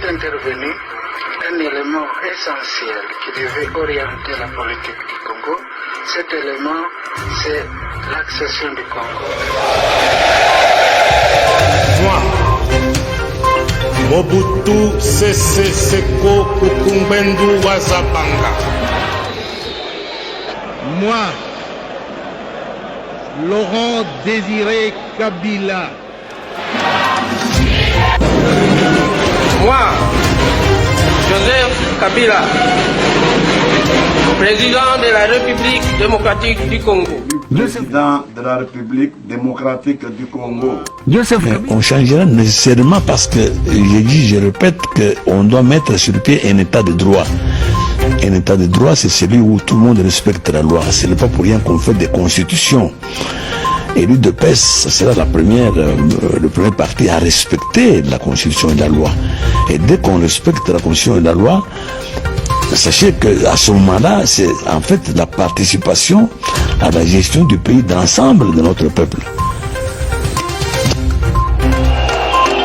intervenu un élément essentiel qui devait orienter la politique du Congo. Cet élément, c'est l'accession du Congo. Moi, Mobutu Sese Seko Kukumbendu Wazabanga. Moi, Laurent Désiré Kabila. Moi, Joseph Kabila, président de la République démocratique du Congo. Président de la République démocratique du Congo. On changera nécessairement parce que, je répète, qu'on doit mettre sur pied un état de droit. Un état de droit, c'est celui où tout le monde respecte la loi. Ce n'est pas pour rien qu'on fait des constitutions. Et l'UDPS, ce sera le premier parti à respecter la constitution et la loi. Et dès qu'on respecte la constitution et la loi, sachez qu'à ce moment-là, c'est en fait la participation à la gestion du pays, de l'ensemble de notre peuple.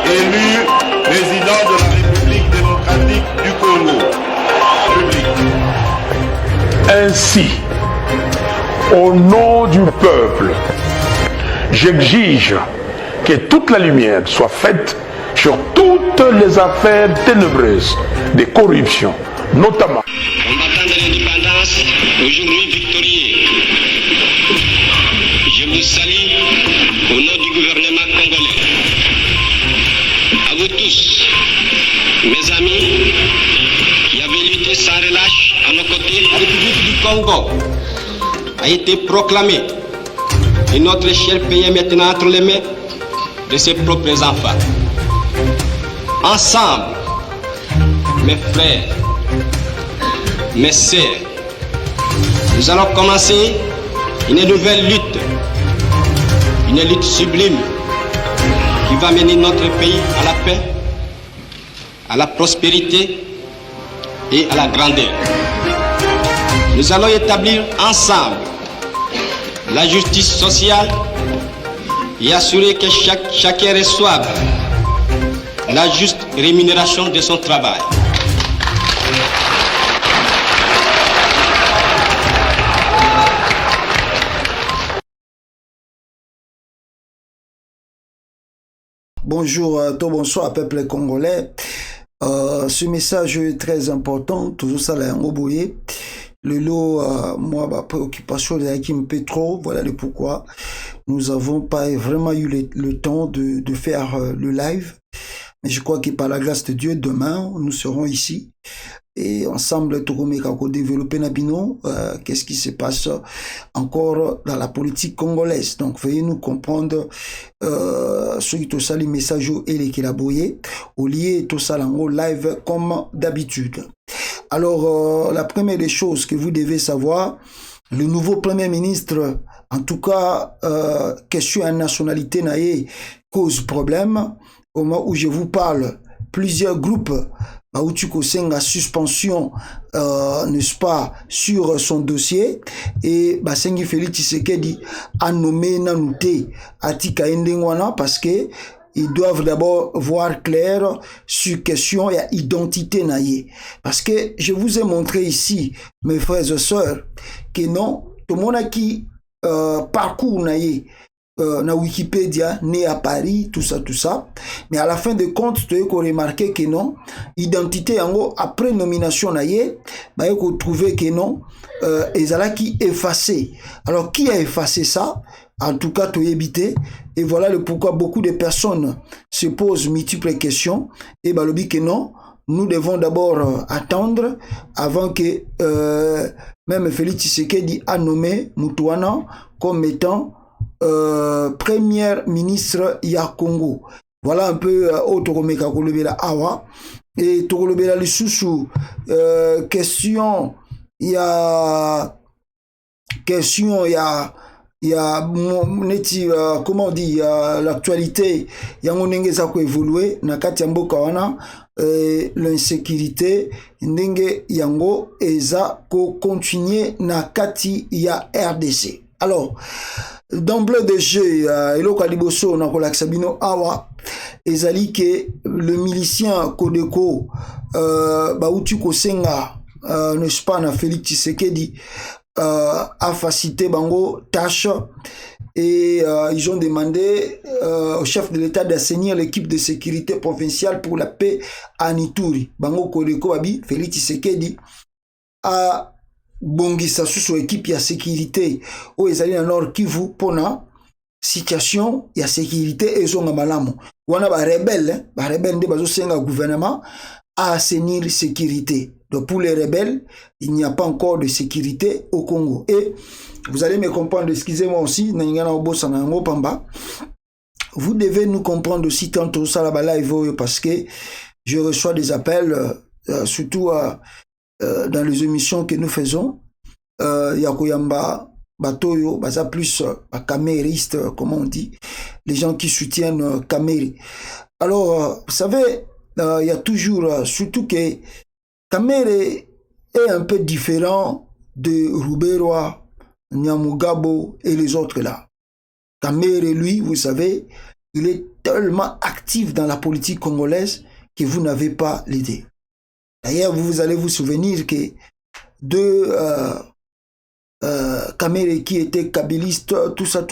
Élu président de la République démocratique du Congo. Ainsi, au nom du peuple, j'exige que toute la lumière soit faite sur toutes les affaires ténébreuses de corruption, notamment. Combattant de l'indépendance, aujourd'hui victorieux, je vous salue au nom du gouvernement congolais. À vous tous, mes amis, qui avez lutté sans relâche à nos côtés, la République du Congo a été proclamée et notre cher pays est maintenant entre les mains de ses propres enfants. Ensemble, mes frères, mes sœurs, nous allons commencer une nouvelle lutte, une lutte sublime qui va mener notre pays à la paix, à la prospérité et à la grandeur. Nous allons établir ensemble la justice sociale et assurer que chacun reçoive la juste rémunération de son travail. Bonjour, bonsoir peuple congolais. Ce message est très important, toujours ça l'a envoyé. Le lot, moi, ma préoccupation de Hakim Petro, voilà le pourquoi. Nous avons pas vraiment eu le temps de faire le live. Mais je crois que par la grâce de Dieu, demain, nous serons ici. Et ensemble, pour développer Nabino, qu'est-ce qui se passe encore dans la politique congolaise. Donc, veuillez nous comprendre, ce qui tout ça, les messages et les kilaboyés, au lieu tout ça, en live, comme d'habitude. Alors, la première des choses que vous devez savoir, le nouveau premier ministre, en tout cas, question à nationalité naïe, cause problème. Au moment où je vous parle, plusieurs groupes, où tu connais la suspension, n'est-ce pas, sur son dossier, et Basengi Félix Tshisekedi a nommé Nanouté Atika Ndengwana parce que ils doivent d'abord voir clair sur question et identité naïe. Parce que je vous ai montré ici, mes frères et sœurs, que non, tout le monde qui parcours naïe, na Wikipédia, né à Paris, tout ça. Mais à la fin de compte, tu as remarqué que non, identité en gros, après nomination naïe, bah, il faut trouver que non, qui effacé. Alors, qui a effacé ça? En tout cas, tu as évité. Et voilà le pourquoi beaucoup de personnes se posent multiples questions. Et bah, le dit que non, nous devons d'abord attendre avant que même Félix Tshisekedi a nommé Moutouana comme étant premier ministre ya Congo. Voilà un peu Otoromeka Kolobela Awa. Et Tokolobela Lissousou, question, il y a comment on dit, l'actualité, il y a un za ko évoluer na kati ya mboka wana, l'insécurité ndenge yango eza ko continuer na kati ya RDC. Alors, d'emblée de jeu, Eloko Liboso na kolakisa bino awa, ezali que le milicien Kodeko bauti kosenga n'est-ce pas na Félix Tshisekedi a facilité bango tâche et ils ont demandé au chef de l'État d'assainir l'équipe de sécurité provinciale pour la paix à Ituri. Bango Kodeko babi Félix Tshisekedi a bongisa sous équipe ya sécurité au ezali na Nord Kivu pona situation ya sécurité ezonga malamu wana ba rebelle nde bazo senga gouvernement à assainir sécurité. Donc pour les rebelles, il n'y a pas encore de sécurité au Congo. Et vous allez me comprendre, excusez-moi aussi, vous devez nous comprendre aussi tantôt ça là live parce que je reçois des appels, surtout dans les émissions que nous faisons. Yakoyamba, Batoyo, Baza plus camériste, comment on dit, les gens qui soutiennent Kameri. Alors, vous savez, il y a toujours, surtout que Kamere est un peu différent de Ruberwa, Nyamugabo et les autres là. Kamere, lui, vous savez, il est tellement actif dans la politique congolaise que vous n'avez pas l'idée. D'ailleurs, vous allez vous souvenir que deux Kamere qui étaient kabylistes, tout ça,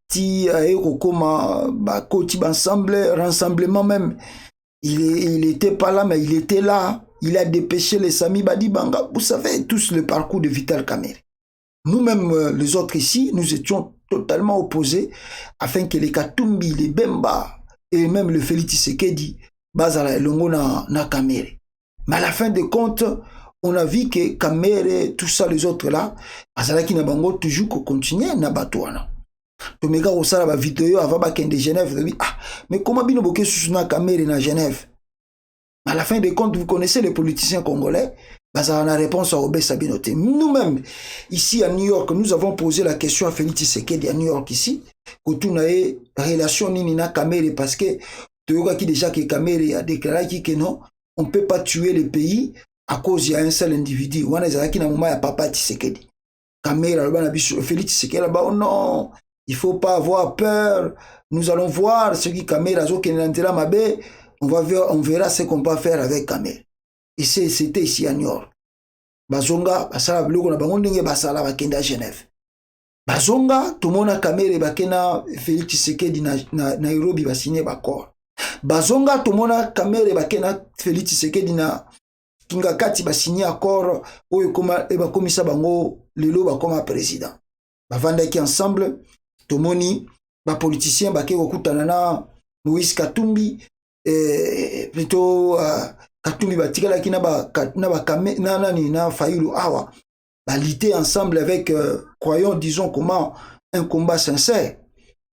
qui ensemble, rassemblement même, il était pas là, mais il était là. Il a dépêché les Sami Badi Banga. Vous savez tous le parcours de Vital Kamerhe. Nous-mêmes, les autres ici, nous étions totalement opposés afin que les Katumbi, les Bemba et même le Félix Tshisekedi bazala elongo na Kamerhe. Mais à la fin de compte, on a vu que Kamerhe, tout ça, les autres là, bazala qui n'a bango toujours qu'on continue na batouana. Donc, mes gars, on s'en va vidéo avant de Genève. Ah, mais comment bien nous sous na Kamerhe na Genève? À la fin des comptes, vous connaissez les politiciens congolais, ça a la réponse à Obé Sabinoté. Nous-mêmes, ici à New York, nous avons posé la question à Félix Tshisekedi à New York ici, que tout n'a relation ni na Kamerhe parce que Toyoka qui déjà que Kamerhe a déclaré que non, on ne peut pas tuer le pays à cause d'un seul individu. On a qui n'a pas papa Tshisekedi. Kamerhe, Félix Tshisekedi, oh non, il ne faut pas avoir peur. Nous allons voir ce qui Kamerhe a dit que on verra ce qu'on peut faire avec Kamerhe. Et c'était ici à New York. Bazonga, basala biloko na bango ndenge basala bakende à Genève. Bazonga, tout le monde a Kamerhe bakena Félix Tshisekedi na Nairobi ba signer bakor. Bazonga, tout le monde a Kamerhe bakena Félix Tshisekedi na Kingakati ba signer accord oyo koma eba komisa bango lelo ba koma président. Bavandaki ensemble, tomoni ba politiciens bake kokutana na Moïse Katumbi plutôt Katumbi batikala ki na Fayulu awa balité ensemble avec croyons disons comment un combat sincère,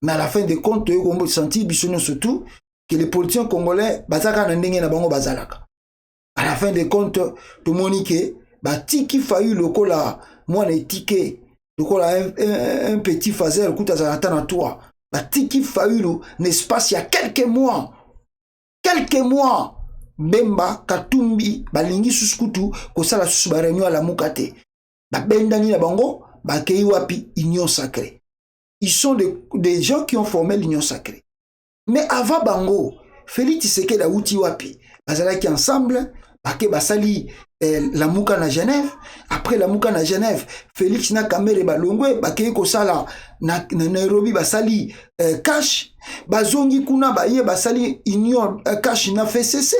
mais à la fin des comptes on peut sentir bisonno surtout que les politiciens congolais bazaka na ndenge na bango bazalaka. À la fin des comptes tout monique batiki Fayulu kola mwana etike lokola un petit fazer kuta zalata na toi batiki Fayulu n'est-ce pas il y a quelques mois Bemba Katumbi balingi suskutu kosala susu ba réunion à la mukate babendani na bango bakei wapi union sacrée. Ils sont des gens qui ont formé l'union sacrée, mais avant bango Félix Tshisekedi a uti wapi bazalaki ensemble bake basali la muka na Genève. Après la muka na Genève, Félix na Kamerhe balongwe bakei kosala na Nairobi basali cash bazongi kuna baye basali union cash na FCC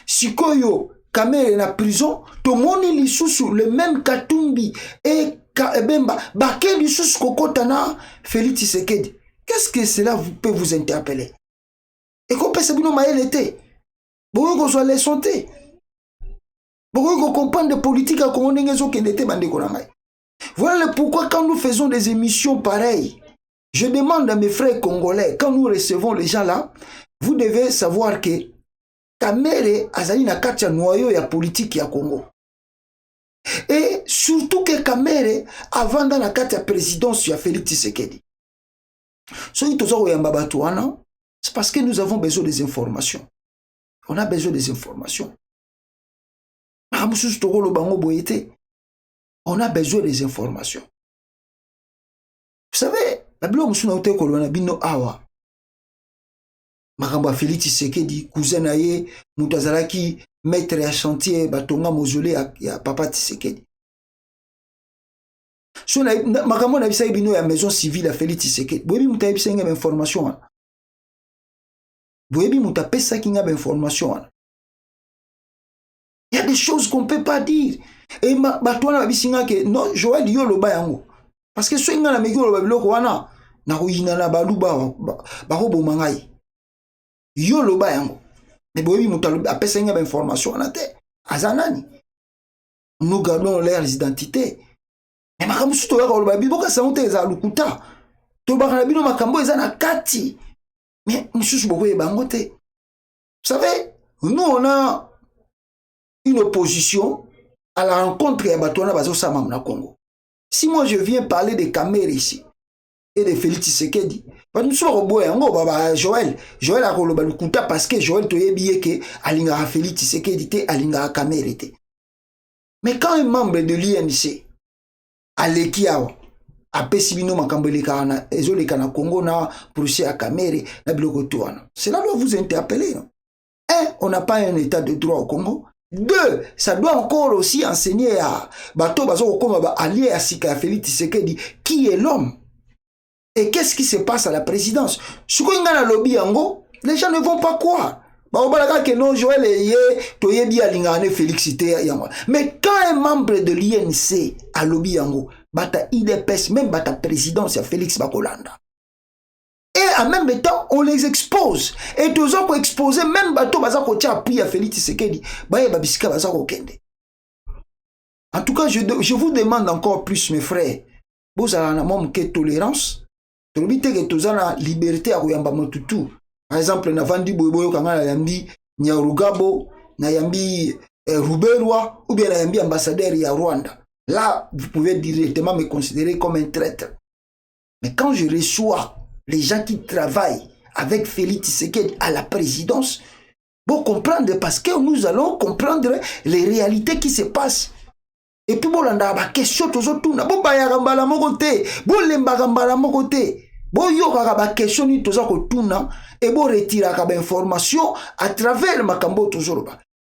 sikoyo Kamerhe na prison tomoni lisusu le même Katumbi et Bemba bakei lisusu kokota na Félix Tshisekedi. Qu'est-ce que cela peut vous interpeller? Et qu'on peut se bino maël était bon qu'on soit les santé. Pourquoi comprendre des politiques à comment voilà pourquoi quand nous faisons des émissions pareilles, je demande à mes frères congolais, quand nous recevons les gens là, vous devez savoir que Kamerhe azali na kati ya noyau ya politique ya Congo. Et surtout que Kamerhe avant dans la kati ya présidence ya Félix Tshisekedi. C'est parce que nous avons besoin des informations. On a besoin des informations. On a besoin des informations. Vous savez, makambo Félix Tshisekedi cousin na ye mutu azalaki maître ya chantier batonga mausolée ya papa Tshisekedi. So makambo na bisa bino ya maison civile ya Félix Tshisekedi boyebi mutu ayebisa nga information wana, boyebi mutu apesaki nga information. Il y a des choses qu'on peut pas dire. Et bato wana babisinga ke non Joël yo loba yango parce que so nga na meki loba biloko wana na koyina na baluba bakoboma ngai yo loba yango. Mais boyebi mutu apesa nga information wana te azanani. Nous gardons leurs identités. Mais makambo suto ya loba biboka santé eza lukuta to bakana bino makambo eza na kati. Mais mususu boko yebango te. Vous savez, nous on a une opposition à la rencontre de Batouana Bazo Samam na Congo. Si moi je viens parler de Kamere ici et de Félix Tshisekedi, nous sommes Joël a koloba lukuta parce que Joël toye biye ke alinga Félix Tshisekedi te alinga Kamere te. Mais quand un membre de l'INC aleki awa apesi bino makambo lekana ezoleka na Congo na procès à Kamere na biloko toana, cela doit vous interpeller. Un, on n'a pas un état de droit au Congo. Deux, ça doit encore aussi enseigner à Bato Bazo comme allié à Sika Félix Tshisekedi qui est l'homme et qu'est-ce qui se passe à la présidence. Ce qu'on a lobby ango, les gens ne vont pas croire. Que non Joël Félix. Mais quand un membre de l'INC a lobby ango, bata IDPS même bata présidence à Félix Bakolanda. Et en même temps, on les expose. Et tous autres exposer, même bateau bazako tia appui à Félix Tshisekedi. Baye babisika bazako kende. En tout cas, je vous demande encore plus, mes frères. Vous avez un homme qui est tolérance. Vous avez une liberté à Kouyamba Motutu. Par exemple, na Vandi Boyoboyo Kanga na Yambi Nyarugabo, na Yambi Ruberwa, ou bien na Yambi ambassadeur ya Rwanda. Là, vous pouvez directement me considérer comme un traître. Mais quand je reçois les gens qui travaillent avec Félix Tshisekedi à la présidence, pour comprendre, parce que nous allons comprendre les réalités qui se passent. Et puis, bon, on a des questions, tout ça, tout ça, bon, il y a des côté, bon, il y a des côté, bon, il y a des questions, tout ça, tout ça, et bon, retirer des informations à travers le Makambo, tout ça.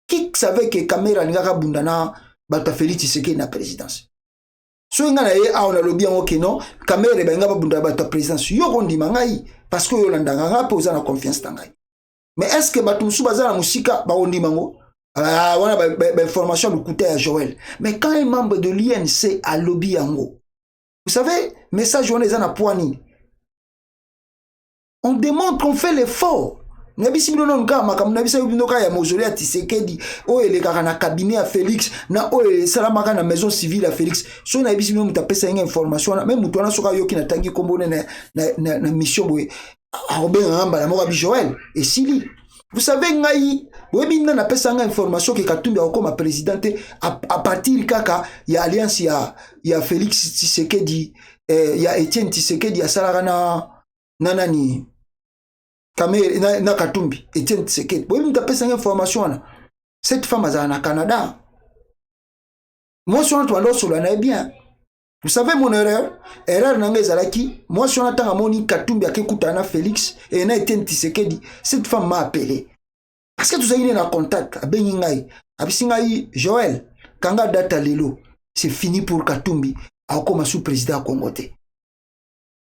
Qui savait que Kamera n'a pas bundana, bata Félix Tshisekedi na présidence? So nga na ye a on a lobby en ok non Kamere benga ba bunda ba ta présidence yo kondi mangai parce que yo landanga nga poza na confiance tangai. Mais est-ce que batu musu baza na musika ba ondi mango wana ba information de coûter à Joël. Mais quand un membre de l'INC a lobby yango, vous savez message on est na poani, on démontre qu'on fait l'effort. Nabisi bino nka makam nabisa bino ka ya mausolée à Tshisekedi o ele ka na cabinet à Félix na o salama ka na maison civile à Félix so nabisi bino mutapesa une information même mutu na soka yoki na tangi kombone na mission boye Robin Ramba la mort à Joël et Sili. Vous savez ngai webi na pesa nga information que Katumbi comme présidente à partir kaka ya alliance ya Félix Tshisekedi ya Etienne Tshisekedi ya Salarana nanani Kamere na Katumbi Etienne Tshisekedi. Boyebi mutapesa nga information na cette femme azana na Canada. Moi sur toi là sur la bien. Vous savez mon erreur nanga ezalaki moi sur la tanga moni Katumbi akekuta na Félix et na Etienne Tshisekedi. Cette femme m'a appelé parce que tout ça il est en contact abengi ngai abisingai Joël kanga data lelo c'est fini pour Katumbi akoma sous président Congoté.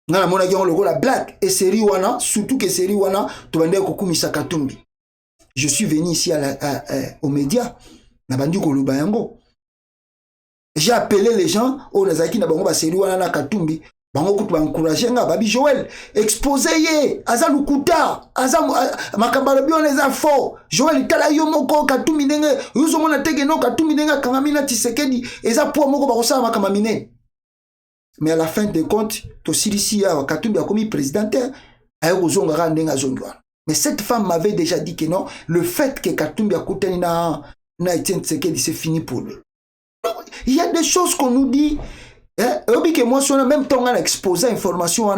Nana mona ki on logo la blague et série wana surtout que série wana to bande ko kumisa Katumbi. Je suis venu ici aux médias na bandi ko loba yango. J'ai appelé les gens au nazaki na bango ba série wana na Katumbi bango kutu ba encourager nga babi Joël exposer ye azalukuta azam makambala bi on les a faux Joël tala yo moko Katumbi ndenge yuzo mona tege no Katumbi ndenge kangamina Tshisekedi eza po moko ba kosala makamamine. Mais à la fin des comptes, Katumbi a commis président. Mais cette femme m'avait déjà dit que non, le fait que Katumbi a coûté na Etienne Tshisekedi, c'est fini pour lui. Il y a des choses qu'on nous dit. Que moi, sur le même temps, on a exposé l'information,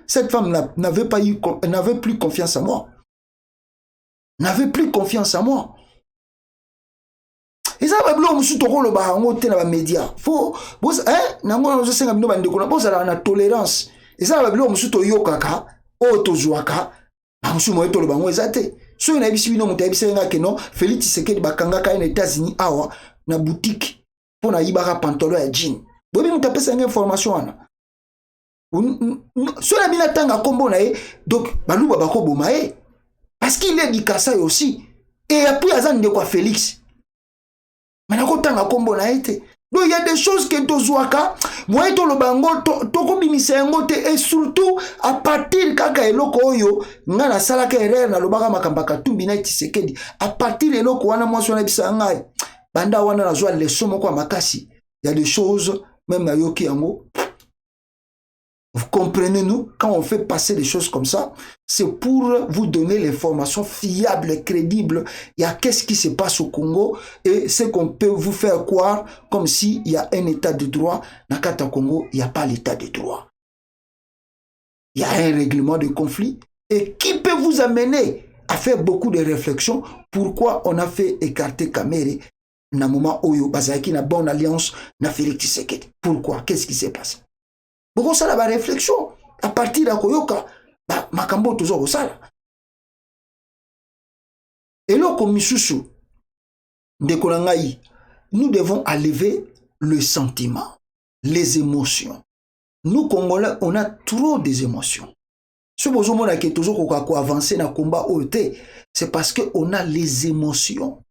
cette femme n'avait plus confiance en moi. N'avait plus confiance en moi. Et ça va bloquer musu toko lo ba ngo te na ba média. Faut nango na zo senga bino bande ko na boza na tolérance. Et ça va bloquer musu to yokaka o to jouaka Bamusu moye to le bango ezate. So na bisi bino muta bisi nga ke non Félix Tshisekedi bakanga ka na États-Unis awa na boutique pour na yibaka pantalon ya jean. Bobi muta pesa nga information wana. So na bina tanga kombo na ye donc baluba bako boma ye parce qu'il est dikasa aussi et après azan de quoi Félix. Mana ko tanga kombo na ye. Donc il y a des choses que tozwaka moi to lo bango to ko bimisa yango te et surtout à partir kaka eloko oyo nga na sala ka erreur na lobaka makambaka tumbi na Tshisekedi à partir eloko wana moi so na bisa ngai banda wana na zwa leçon moko makasi il y a des choses même na yoki yango. Vous comprenez nous quand on fait passer des choses comme ça c'est pour vous donner l'information fiable crédible il y a qu'est-ce qui se passe au Congo et ce qu'on peut vous faire croire comme si il y a un état de droit dans Kata Congo il n'y a pas l'état de droit il y a un règlement de conflit et qui peut vous amener à faire beaucoup de réflexions pourquoi on a fait écarter Kamere na moment oyo bazaki na bonne alliance na Félix Tshisekedi pourquoi qu'est-ce qui s'est passé. Beaucoup ça la réflexion à partir de Koyoka makambo toujours ça et là comme misusu de kolangai nous devons enlever le sentiment les émotions nous Congolais on a trop des émotions ce besoin mona que toujours ko avancer na combat OT c'est parce que on a les émotions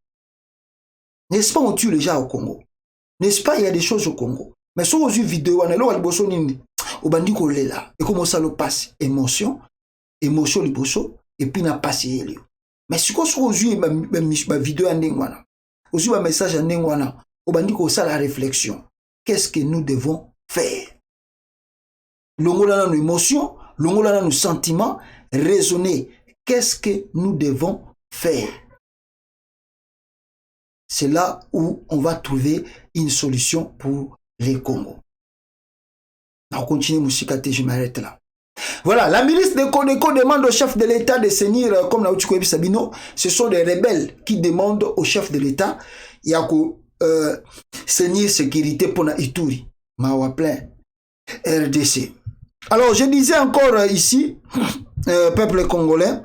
n'est-ce pas on tue les gens au Congo n'est-ce pas il y a des choses au Congo mais sur aux vidéos on est là liboso nini obandi ko lela et comment ça le passe émotion liboso et puis na passe yelio mais si ko sur aux yeux ma vidéo ndengwana aux yeux ma message ndengwana obandi ko ça la réflexion qu'est-ce que nous devons faire longola na nos émotions longola na nos sentiments raisonner qu'est-ce que nous devons faire. C'est là où on va trouver une solution pour les Congo. On continue Moussikaté, je m'arrête là. Voilà, la milice de Kodeko demande au chef de l'État de s'unir comme Naouchiko Sabino. Ce sont des rebelles qui demandent au chef de l'État il y a s'unir sécurité pour la Ituri. Mawa plein RDC. Alors, je disais encore ici, peuple congolais,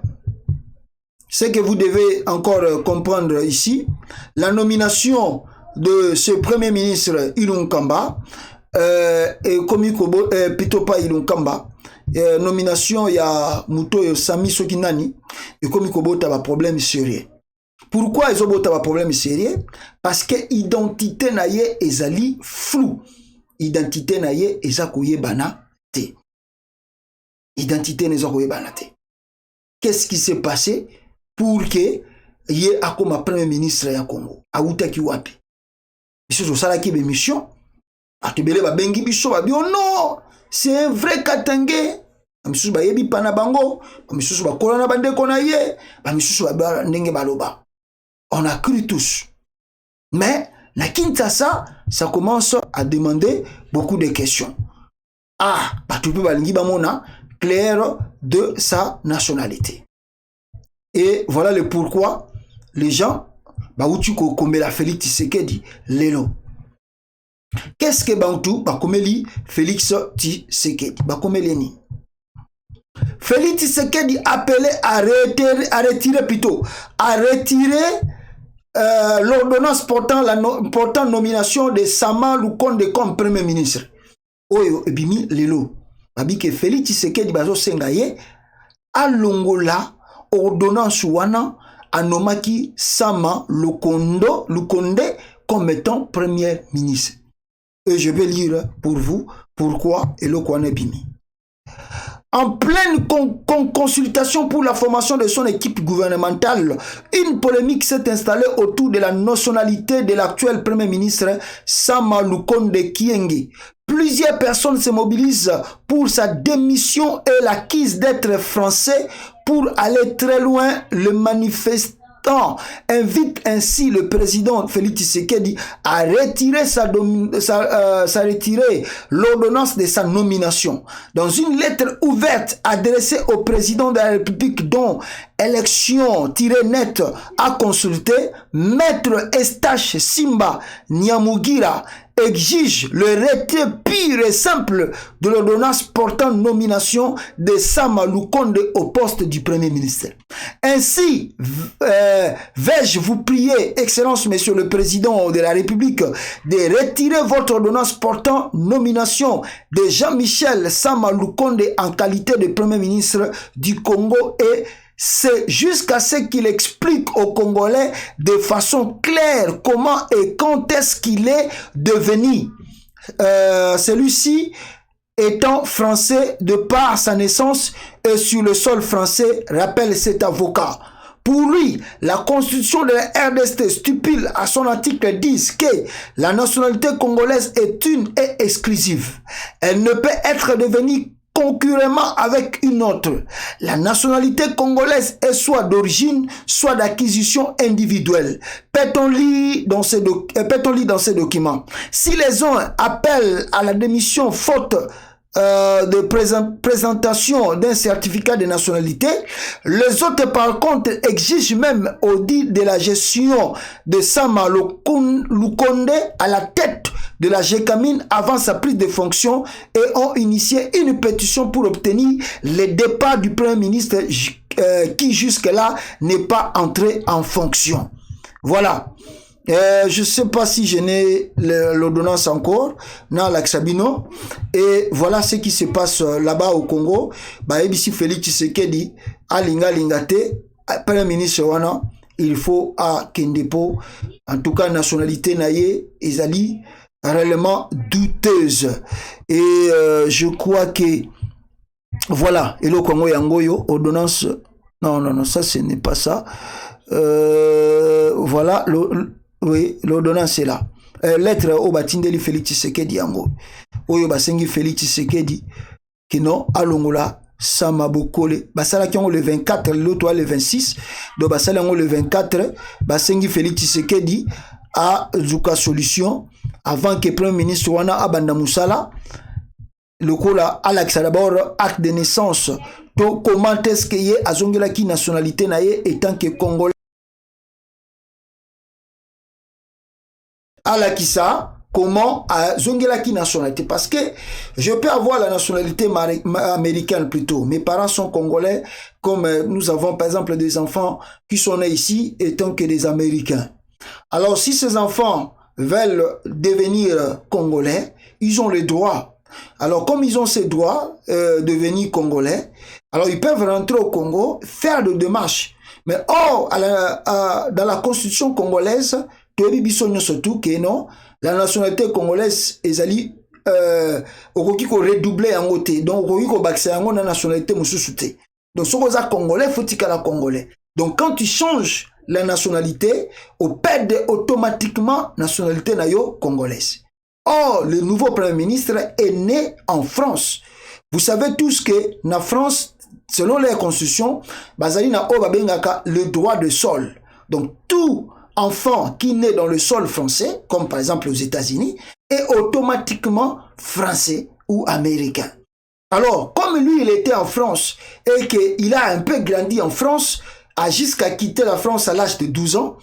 ce que vous devez encore comprendre ici, la nomination de ce premier ministre Ilunkamba, et Komikobo, Pitopa Ilunkamba, nomination il y a Muto Sami Sokinani, et Komikobo t'as un problème sérieux. Pourquoi ils ont un problème sérieux? Parce que l'identité naye ezali flou. Identité naye ezakoye bana te. Identité nezakoye bana te. Qu'est-ce qui s'est passé pour que y ait comme premier ministre ya Congo? Aouta ki wapi? Biso so sala ki be mission. Atubele ba bengi biso ba bio non, c'est un vrai Katangé. Amisu ba yebi pana bango, amisu ba kolona bande kona ye, amisu ba ndenge baloba. On a cru tous. Mais la Kinshasa, ça commence à demander beaucoup de questions. Ah, Batupe Balingi Bamona, clair de sa nationalité. Et voilà le pourquoi les gens, Baoutuko Komela Félix Tshisekedi, Lelo. Qu'est-ce que Bantou Bakomeli Félix Tshisekedi? Bakomeleni. Félix Tshisekedi appelé à retirer plutôt, à retirer l'ordonnance portant nomination de Sama Lukonde comme premier ministre. Oyo ebimi lelo. Babi que Félix Tshisekedi bazo sengaye a longola ordonnance wana anomaki Sama Lukonde comme étant premier ministre. Et je vais lire pour vous pourquoi et le kwane bimi. En pleine consultation pour la formation de son équipe gouvernementale, une polémique s'est installée autour de la nationalité de l'actuel Premier ministre Sama Lukonde Kyenge. Plusieurs personnes se mobilisent pour sa démission et l'acquise d'être français pour aller très loin. Le manifestant invite ainsi le président Félix Tshisekedi à retirer l'ordonnance de sa nomination. Dans une lettre ouverte adressée au président de la République dont élection-net à consulter, Maître Estache Simba Nyamugira exige le retrait pur et simple de l'ordonnance portant nomination de Sama Lukonde au poste du Premier ministre. Ainsi, vais-je vous prier, Excellence, Monsieur le Président de la République, de retirer votre ordonnance portant nomination de Jean-Michel Sama Lukonde en qualité de Premier ministre du Congo, et c'est jusqu'à ce qu'il explique aux Congolais de façon claire comment et quand est-ce qu'il est devenu celui-ci étant français de par sa naissance et sur le sol français, rappelle cet avocat. Pour lui, la constitution de la RDC stipule à son article 10 que la nationalité congolaise est une et exclusive. Elle ne peut être devenue concurremment avec une autre. La nationalité congolaise est soit d'origine, soit d'acquisition individuelle. Peut-on lire dans ces documents? Si les uns appellent à la démission faute de présentation d'un certificat de nationalité, les autres par contre exigent même audit de la gestion de Sama Lukonde à la tête de la GECAMIN avant sa prise de fonction et ont initié une pétition pour obtenir le départ du Premier ministre qui jusque-là n'est pas entré en fonction. Voilà. Je ne sais pas si je n'ai l'ordonnance encore dans l'Axabino, et voilà ce qui se passe là-bas au Congo. Ici Félix Tshisekedi alinga lingate Premier ministre wana il faut à Kendepo, en tout cas nationalité naye ezali réellement douteuse, et je crois que voilà, et le Congo yangoyo ordonnance, non ça ce n'est pas ça, voilà oui, l'ordonnance est là. Lettre au Batindeli Félix Tshisekedi yango. Oyo basengi Félix Tshisekedi que non alongola Sama Bokole. Basala ki yango le 24, l'autre le 26. Donc basala yango le 24, basengi Félix Tshisekedi à Zuka solution avant que Premier ministre wana abanda musala. Le kola Alex d'abord acte de naissance. Donc comment est-ce que yé azongela ki nationalité na yé étant que Congolais à la Kissa, comment à Zongelaki nationalité, parce que je peux avoir la nationalité américaine plutôt. Mes parents sont congolais, comme nous avons par exemple des enfants qui sont nés ici étant que des Américains. Alors si ces enfants veulent devenir congolais, ils ont le droit. Alors comme ils ont ces droits de devenir congolais, alors ils peuvent rentrer au Congo, faire des démarches. Mais dans la constitution congolaise, surtout que non, la nationalité congolaise ezali okoki ko redoubler en côté, donc okoki ko baxer en la nationalité mususuté. Donc ce que congolais faut que la congolais. Donc quand tu changes la nationalité, on perd automatiquement nationalité nayo congolaise. Or le nouveau Premier ministre est né en France. Vous savez tous que na France, selon les constitutions, bazali na o babengaka le droit de sol. Donc tout enfant qui naît dans le sol français, comme par exemple aux États-Unis, est automatiquement français ou américain. Alors, comme lui, il était en France et qu'il a un peu grandi en France, a jusqu'à quitter la France à l'âge de 12 ans,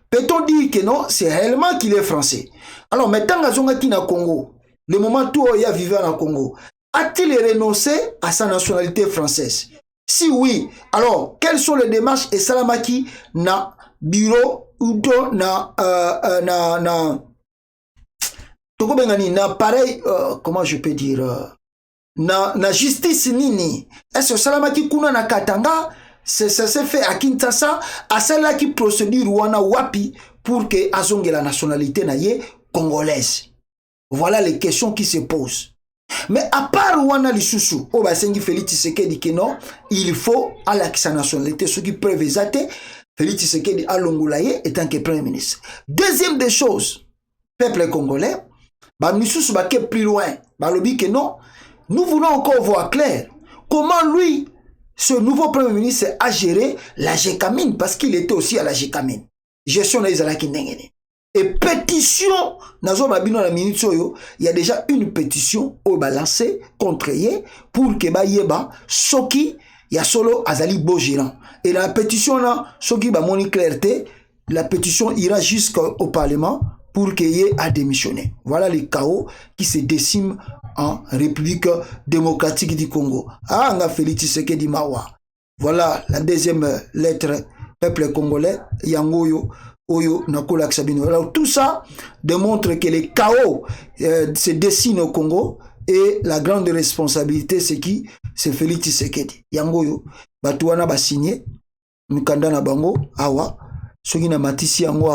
peut-on dire que non, c'est réellement qu'il est français? Alors, maintenant, Gazonga na Congo, le moment où il a vécu en Congo, a-t-il renoncé à sa nationalité française? Si oui, alors, quelles sont les démarches et Salamaki na bureau ou na pareil, comment je peux dire, na justice nini? Est-ce que Salamaki kuna na Katanga, ça s'est fait à Kinshasa, à celle-là qui procédure wana wapi pour que azonge la nationalité na ye congolaise? Voilà les questions qui se posent. Mais à part wana lisusu, o basengi Félix Tshisekedi que non, il faut à la nationalité, ceux qui peuvent exater Félix Tshisekedi à Longolaye étant que Premier ministre. Deuxième des choses, peuple congolais, nous sommes plus loin. Que non, nous voulons encore voir clair comment lui, ce nouveau Premier ministre, a géré la GECAMIN, parce qu'il était aussi à la GECAMIN. Gestion des Alaki Nengene. Et pétition, il y a déjà une pétition au balancé contre Yé pour que Yeba Soki Il y a solo Azali beau gérant. Et la pétition là, ce qui va moni clarté, la pétition ira jusqu'au Parlement pour qu'il y ait à démissionner. Voilà les chaos qui se dessinent en République démocratique du Congo. Ah, on a Félix Tshisekedi Mawa. Voilà la deuxième lettre, peuple congolais, Yangoyo, Oyo, Nakola Sabino. Alors tout ça démontre que les chaos se dessinent au Congo et la grande responsabilité, c'est qui? C'est Félix Tshisekedi. Yangoyo, Batouana ba signé, Mukanda na bango, awa, soki na matisi yango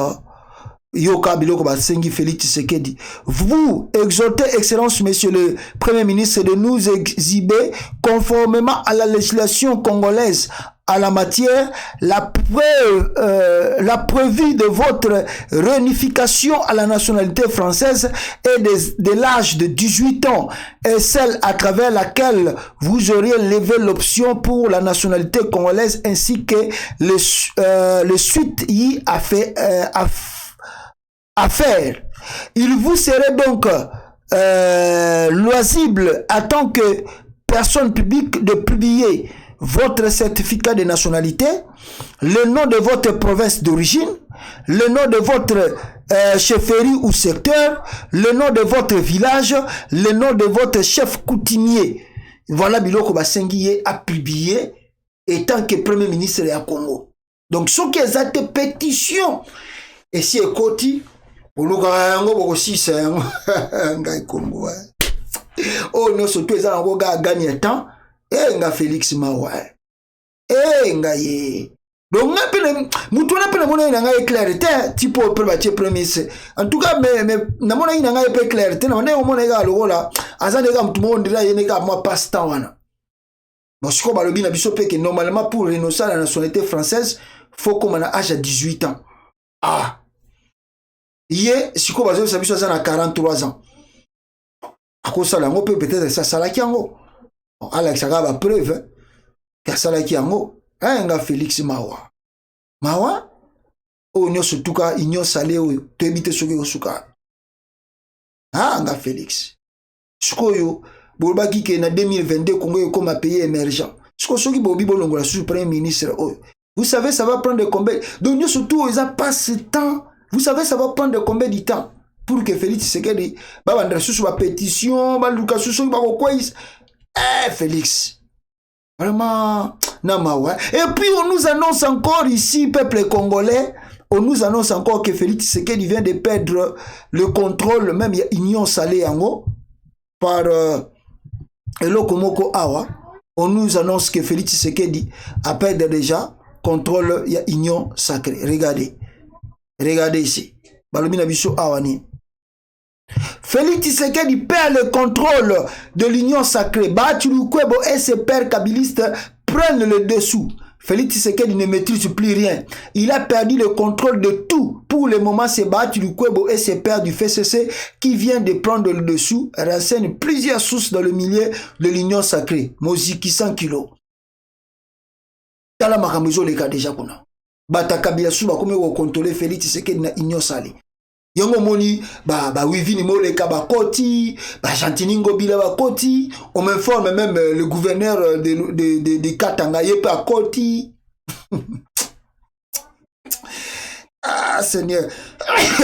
Yoka Biloko Basengi Félix Tshisekedi. Vous exhortez, Excellence, Monsieur le Premier ministre, de nous exhiber conformément à la législation congolaise à la matière, la preuve de votre réunification à la nationalité française et de l'âge de 18 ans est celle à travers laquelle vous auriez levé l'option pour la nationalité congolaise ainsi que le suite y a fait à faire. Il vous serait donc loisible en tant que personne publique de publier votre certificat de nationalité, le nom de votre province d'origine, le nom de votre chefferie ou secteur, le nom de votre village, le nom de votre chef coutumier. Voilà Biloko Basengi a publié étant que Premier ministre de Congo. Donc ce qui est cette pétition, et si écoute, oh non, surtout les gens qui ont gagné temps, et nga Félix Mawa. Et nga ye. Donc, mutuna pe na mona ina nga clarité, tipo pe ba che premise. En tout cas, mais na mona ina nga pe clarité, na mona mona ga lokola, azande ga mutu mo ndira yene ga moi passe temps wana. Bon, ce qu'on va le bien biso pe que normalement pour renoncer à la nationalité française, faut qu'on a âge à 18 ans. Ah. Hier, si qu'on va se biso ça na 43 ans. À cause ça là, on peut peut-être ça la kiango. Alex Agaba preuve que ça là kiango, nga Félix Mawa. Mawa o nyo sutuka inyo salé o tebite soki osuka. Ah nga Félix. Sikoyo bolbaki ke na 2022 Congo comme un pays émergent. Soki bobi bolongola sous premier ministre. Vous savez ça va prendre combien? Donc nyo surtout ils a pas ce temps. Vous savez ça va prendre combien de temps pour que Félix Tshisekedi ba bandra sous ba pétition, ba luka sous ba ko Félix. Vraiment, Namawa. Et puis on nous annonce encore ici, peuple congolais, on nous annonce encore que Félix Tshisekedi vient de perdre le contrôle, même il y a Union Salé Yango, par Elokomoko Awa. On nous annonce que Félix Tshisekedi a perdu déjà contrôle, il y a Union Sacrée. Regardez. Regardez ici. Balomina Biso Awani. Félix Tshisekedi perd le contrôle de l'Union sacrée. Batulukwebo et ses pères kabylistes prennent le dessous. Félix Tshisekedi ne maîtrise plus rien. Il a perdu le contrôle de tout. Pour le moment, c'est Batulukwebo et ses pères du FCC qui viennent de prendre le dessous. Renseignent plusieurs sources dans le milieu de l'Union sacrée. Moziki 100 kilos. Tala makamuzo le cas déjà kuna. Batakabila suba kome ko contrôler Félix Tshisekedi na Union sacrée. Yongo moni ba wivini moleka ba koti ba Chantiningo bila ba koti, on m'informe même le gouverneur de Katanga yepa koti. Ah Seigneur,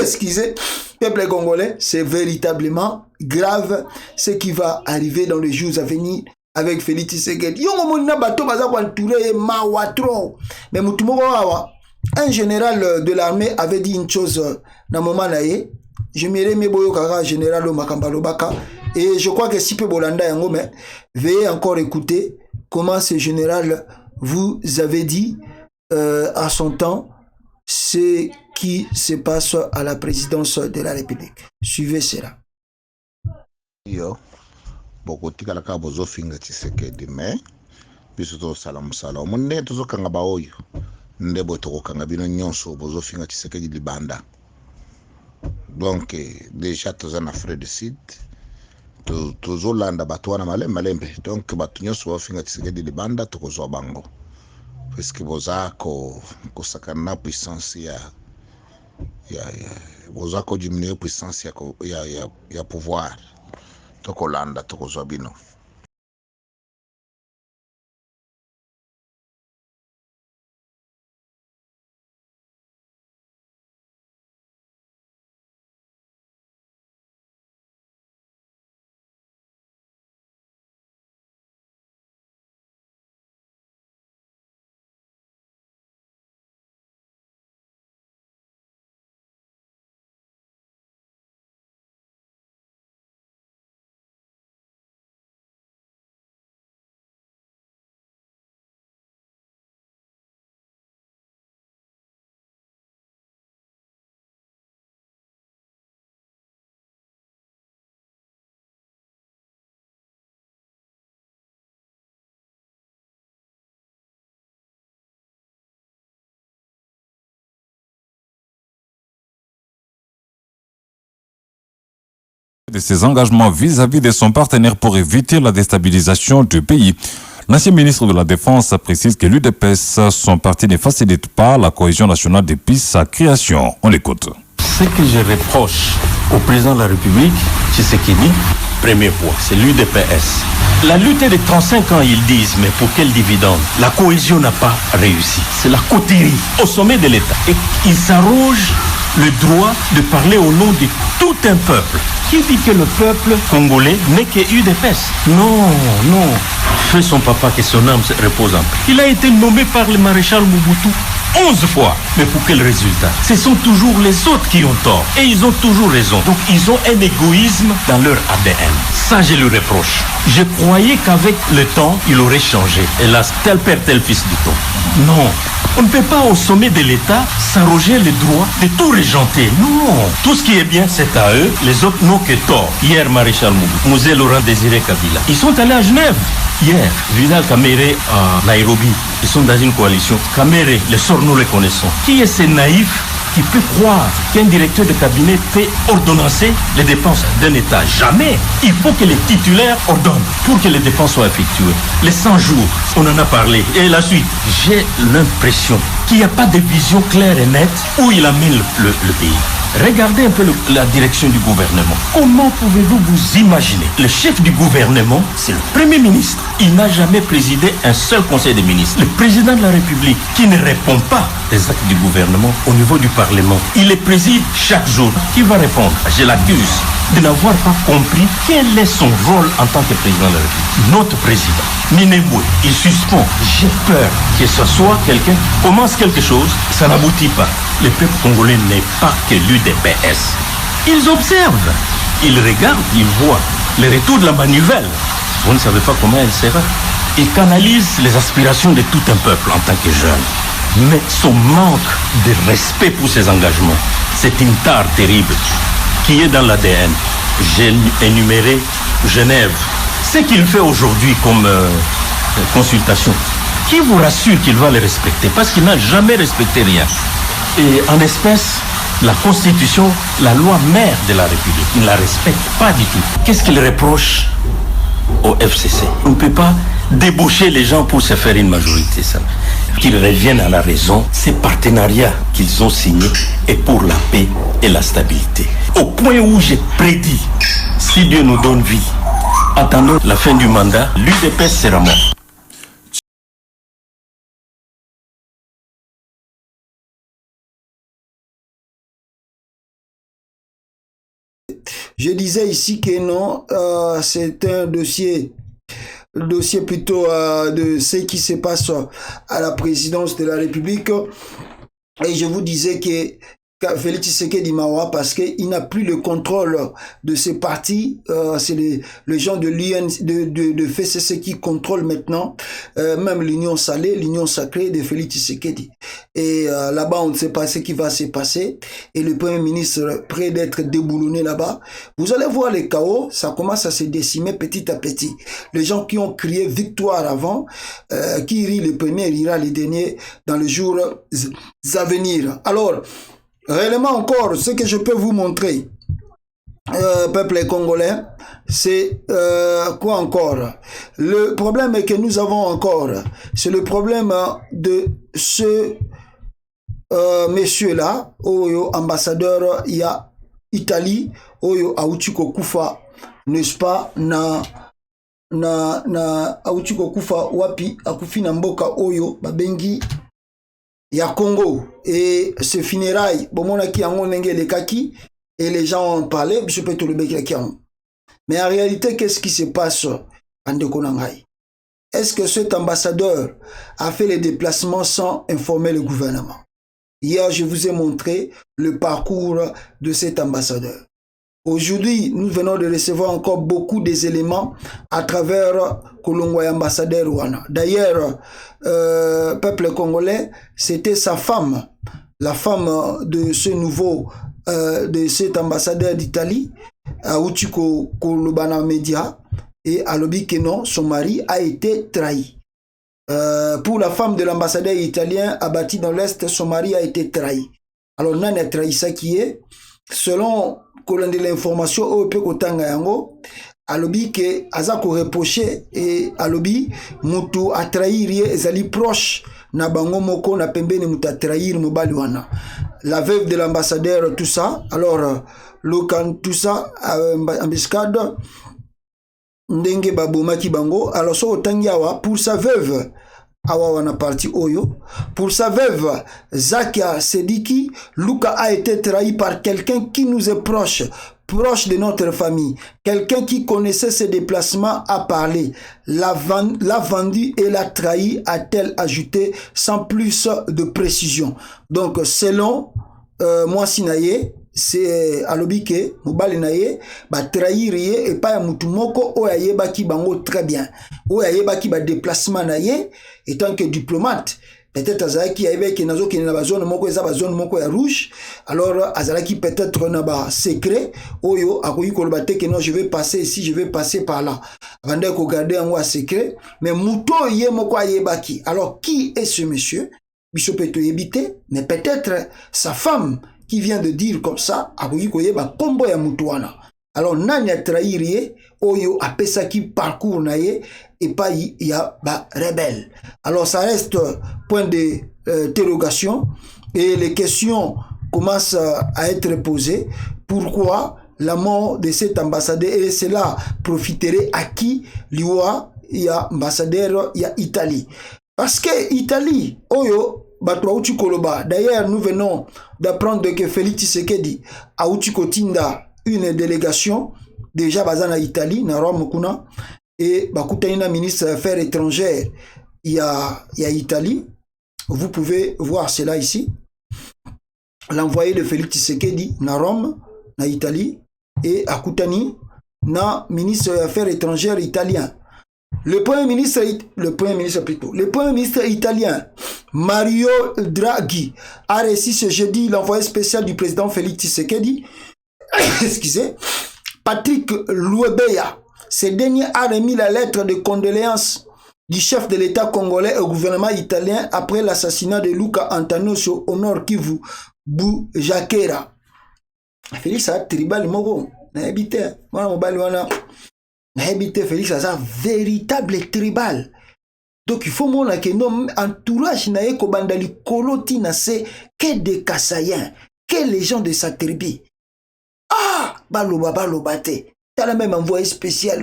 excusez, peuple congolais, c'est véritablement grave ce qui va arriver dans les jours à venir avec Félix Tshisekedi. Yongo moni na bato baza ko entourer mawatro, mais mutumoko awa. Un général de l'armée avait dit une chose dans le moment là, je m'irai meboyo kaka général Makambalo Baka et je crois que si peu bolanda yango mais veuillez encore écouter comment ce général vous avait dit à son temps ce qui se passe à la présidence de la République. Suivez cela. Yo boko tika la ka bozo finga Tshisekedi mais biso to salam salam monde to kanga ba oyo ndebo to kanga bino nyonso bozo finga Tshisekedi libanda. Donc déjà tous en Afrique du Sud tous Hollande batwana malembe donc batu nyonso ba finga Tshisekedi libanda to kozo bango parce que bozako sakana puissance ya bozako diminuer puissance ya pouvoir to Hollande to kozo bino. de ses engagements vis-à-vis de son partenaire pour éviter la déstabilisation du pays. L'ancien ministre de la Défense précise que l'UDPS, son parti, ne facilite pas la cohésion nationale depuis sa création. On l'écoute. Ce que je reproche au président de la République, Tshisekedi, premier point, c'est l'UDPS. La lutte est de 35 ans, ils disent, mais pour quel dividende? La cohésion n'a pas réussi. C'est la coterie au sommet de l'État. Et ils s'arrogent le droit de parler au nom de tout un peuple. Qui dit que le peuple congolais n'est que UDPS? Non, non. Fais son papa, que son âme repose en paix. Il a été nommé par le maréchal Mobutu 11 fois. Mais pour quel résultat? Ce sont toujours les autres qui ont tort. Et ils ont toujours raison. Donc ils ont un égoïsme dans leur ADN. Ça, je le reproche. Je croyais qu'avec le temps, il aurait changé. Hélas, tel père, tel fils du temps. Non. On ne peut pas au sommet de l'État s'arroger le droit de tout régenter. Non. Tout ce qui est bien, c'est à eux. Les autres n'ont que tort. Hier, maréchal Mobutu, Musée Laurent Désiré Kabila. Ils sont allés à Genève. Hier, Vidal Kamere à Nairobi. Ils sont dans une coalition. Kamere, le sort nous le connaissons. Qui est ce naïf qui peut croire qu'un directeur de cabinet peut ordonnancer les dépenses d'un État? Jamais. Il faut que les titulaires ordonnent pour que les dépenses soient effectuées. Les 100 jours, on en a parlé. Et la suite, j'ai l'impression qu'il n'y a pas de vision claire et nette où il amène le pays. Regardez un peu la direction du gouvernement. Comment pouvez-vous vous imaginer? Le chef du gouvernement, c'est le Premier ministre. Il n'a jamais présidé un seul conseil des ministres. Le président de la République, qui ne répond pas des actes du gouvernement au niveau du Parlement, il les préside chaque jour. Qui va répondre? Je l'accuse de n'avoir pas compris quel est son rôle en tant que président de la République. Notre président, Minembwe, il suspend. J'ai peur que ce soit quelqu'un qui commence quelque chose, ça n'aboutit pas. Le peuple congolais n'est pas que l'UDPS. Ils observent, ils regardent, ils voient le retour de la manivelle. Vous ne savez pas comment elle sera. Ils canalisent les aspirations de tout un peuple en tant que jeune. Mais son manque de respect pour ses engagements, c'est une tare terrible qui est dans l'ADN. J'ai énuméré Genève. Ce qu'il fait aujourd'hui comme consultation, qui vous rassure qu'il va les respecter? Parce qu'il n'a jamais respecté rien. Et en espèce, la Constitution, la loi mère de la République, il ne la respecte pas du tout. Qu'est-ce qu'il reproche au FCC? On ne peut pas débaucher les gens pour se faire une majorité. Qu'ils reviennent à la raison, ces partenariats qu'ils ont signés est pour la paix et la stabilité. Au point où j'ai prédit, si Dieu nous donne vie, attendons la fin du mandat, l'UDPS sera mort. Je disais ici que non, c'est un dossier plutôt de ce qui se passe à la présidence de la République. Et je vous disais que Félix Tshisekedi Mawa, parce qu'il n'a plus le contrôle de ses partis, c'est les gens de l'UN, de FCC qui contrôlent maintenant, même l'union salée, l'union sacrée de Félix Tshisekedi. Et là-bas, on ne sait pas ce qui va se passer. Et le Premier ministre près d'être déboulonné là-bas. Vous allez voir les chaos, ça commence à se décimer petit à petit. Les gens qui ont crié victoire avant, qui rit le premier, rira le dernier dans les jours à venir. Alors, réellement encore, ce que je peux vous montrer, peuple congolais, c'est quoi encore? Le problème que nous avons encore, c'est le problème de ce monsieur-là, Oyo, ambassadeur, il y a Italie, Oyo, Aouchiko Koufa, n'est-ce pas, na Aouchiko Koufa, wapi, akufi na mboka Oyo, babengi, ya Congo, et ce funérailles, bomona ki yango nenge le kaki, et les gens ont parlé, je peux te le béquer. Mais en réalité, qu'est-ce qui se passe en Dekonangai? Est-ce que cet ambassadeur a fait les déplacements sans informer le gouvernement? Hier, je vous ai montré le parcours de cet ambassadeur. Aujourd'hui, nous venons de recevoir encore beaucoup des éléments à travers Kolongwa ambassadeur Rwanda. D'ailleurs, peuple congolais, c'était sa femme, la femme de ce nouveau, de cet ambassadeur d'Italie, Aouchiko Kolobana Media, et Alobi Kenon, son mari, a été trahi. Pour la femme de l'ambassadeur italien abattu dans l'Est, son mari a été trahi. Alors, Nan a trahi ça qui est. selon kolande l'information au pe kotanga yango alobi ke aza ko reprocher et alobi mutu a trahir ye ezali proche na bango moko na pembeni mutu a trahir mobali wana la veuve de l'ambassadeur tout ça alors lokan tout ça embuscade ndenge babomaki bango alors so otangi awa pour sa veuve awa wana parti oyo pour sa veuve Zakia Sediki Luka a été trahi par quelqu'un qui nous est proche de notre famille, quelqu'un qui connaissait ses déplacements a parlé, l'a vendu et l'a trahi, a-t-elle ajouté sans plus de précision. Donc selon moi Sinaye, c'est alobike mobali naye ba trahir ye et pas mutu moko o yeba ki bango très bien. O yeba ki ba déplacement naye étant que diplomate peut-être azalaki ayebeki nazo ki na ba zone moko eza ba zone moko ya rouge alors azalaki peut-être na ba secret oyo akoyi koloba te que non je vais passer ici je vais passer par là avant ko garder en secret mais muto ye moko ayebaki alors qui est ce monsieur biso peut éviter mais peut-être sa femme qui vient de dire comme ça akoyi koyeba kombo ya mutu wana alors nani a trahir ye oyo apesa ki parcours na ye et pas il y a ba rebelle. Alors ça reste point d'interrogation et les questions commencent à être posées. Pourquoi la mort de cet ambassadeur et cela profiterait à qui? Il y a ambassadeur, il y a Italie. Parce que Italie, oyo batwa uchi koloba. D'ailleurs, nous venons d'apprendre que Félix Tshisekedi a uchi kotinda une délégation déjà basée en Italie, na Rome kuna. Et Bakoutaina, ministre des Affaires étrangères, il y a Italie. Vous pouvez voir cela ici. L'envoyé de Félix Tshisekedi na Rome, na Italie, et Akoutani, na ministre des Affaires étrangères italien. Le premier ministre italien, Mario Draghi, a reçu ce jeudi l'envoyé spécial du président Félix Tshisekedi, excusez, Patrick Loubeya. Ce dernier a remis la lettre de condoléances du chef de l'État congolais au gouvernement italien après l'assassinat de Luca Antanosio au nord Kivu, Boujakera. Félix a tribal moko, na habité, moi mobile wana, na habité Félix a véritable tribal. Donc il faut montrer que non entourage na eko bandali koloti na se que des Kassayens, que les gens de sa tribu. Ah, baloba te. T'as la même envoyé spécial,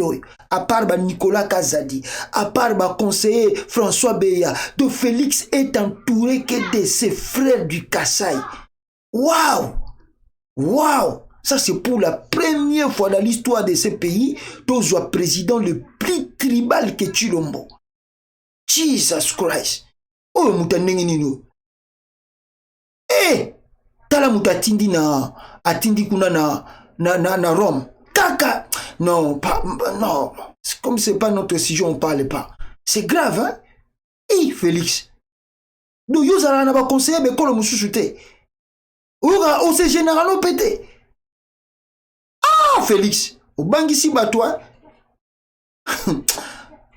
à part Nicolas Kazadi, à part conseiller François Beya, de Félix est entouré que de ses frères du Kassai. Waouh! Waouh! Ça c'est pour la première fois dans l'histoire de ce pays, tu sois président le plus tribal que Chilombo. Jesus Christ! Oh, moutanengi nino. Eh! T'as la moutatindi na, atindi kuna na Rome. Kaka! Non, pas, non. Comme c'est pas notre sujet, on parle pas. C'est grave, hein? Eh, Félix. Nous, nous allons pas conseiller, mais quand le moussou chuté. Ou c'est généralement pété. Ah, Félix. Au bangisi batoi.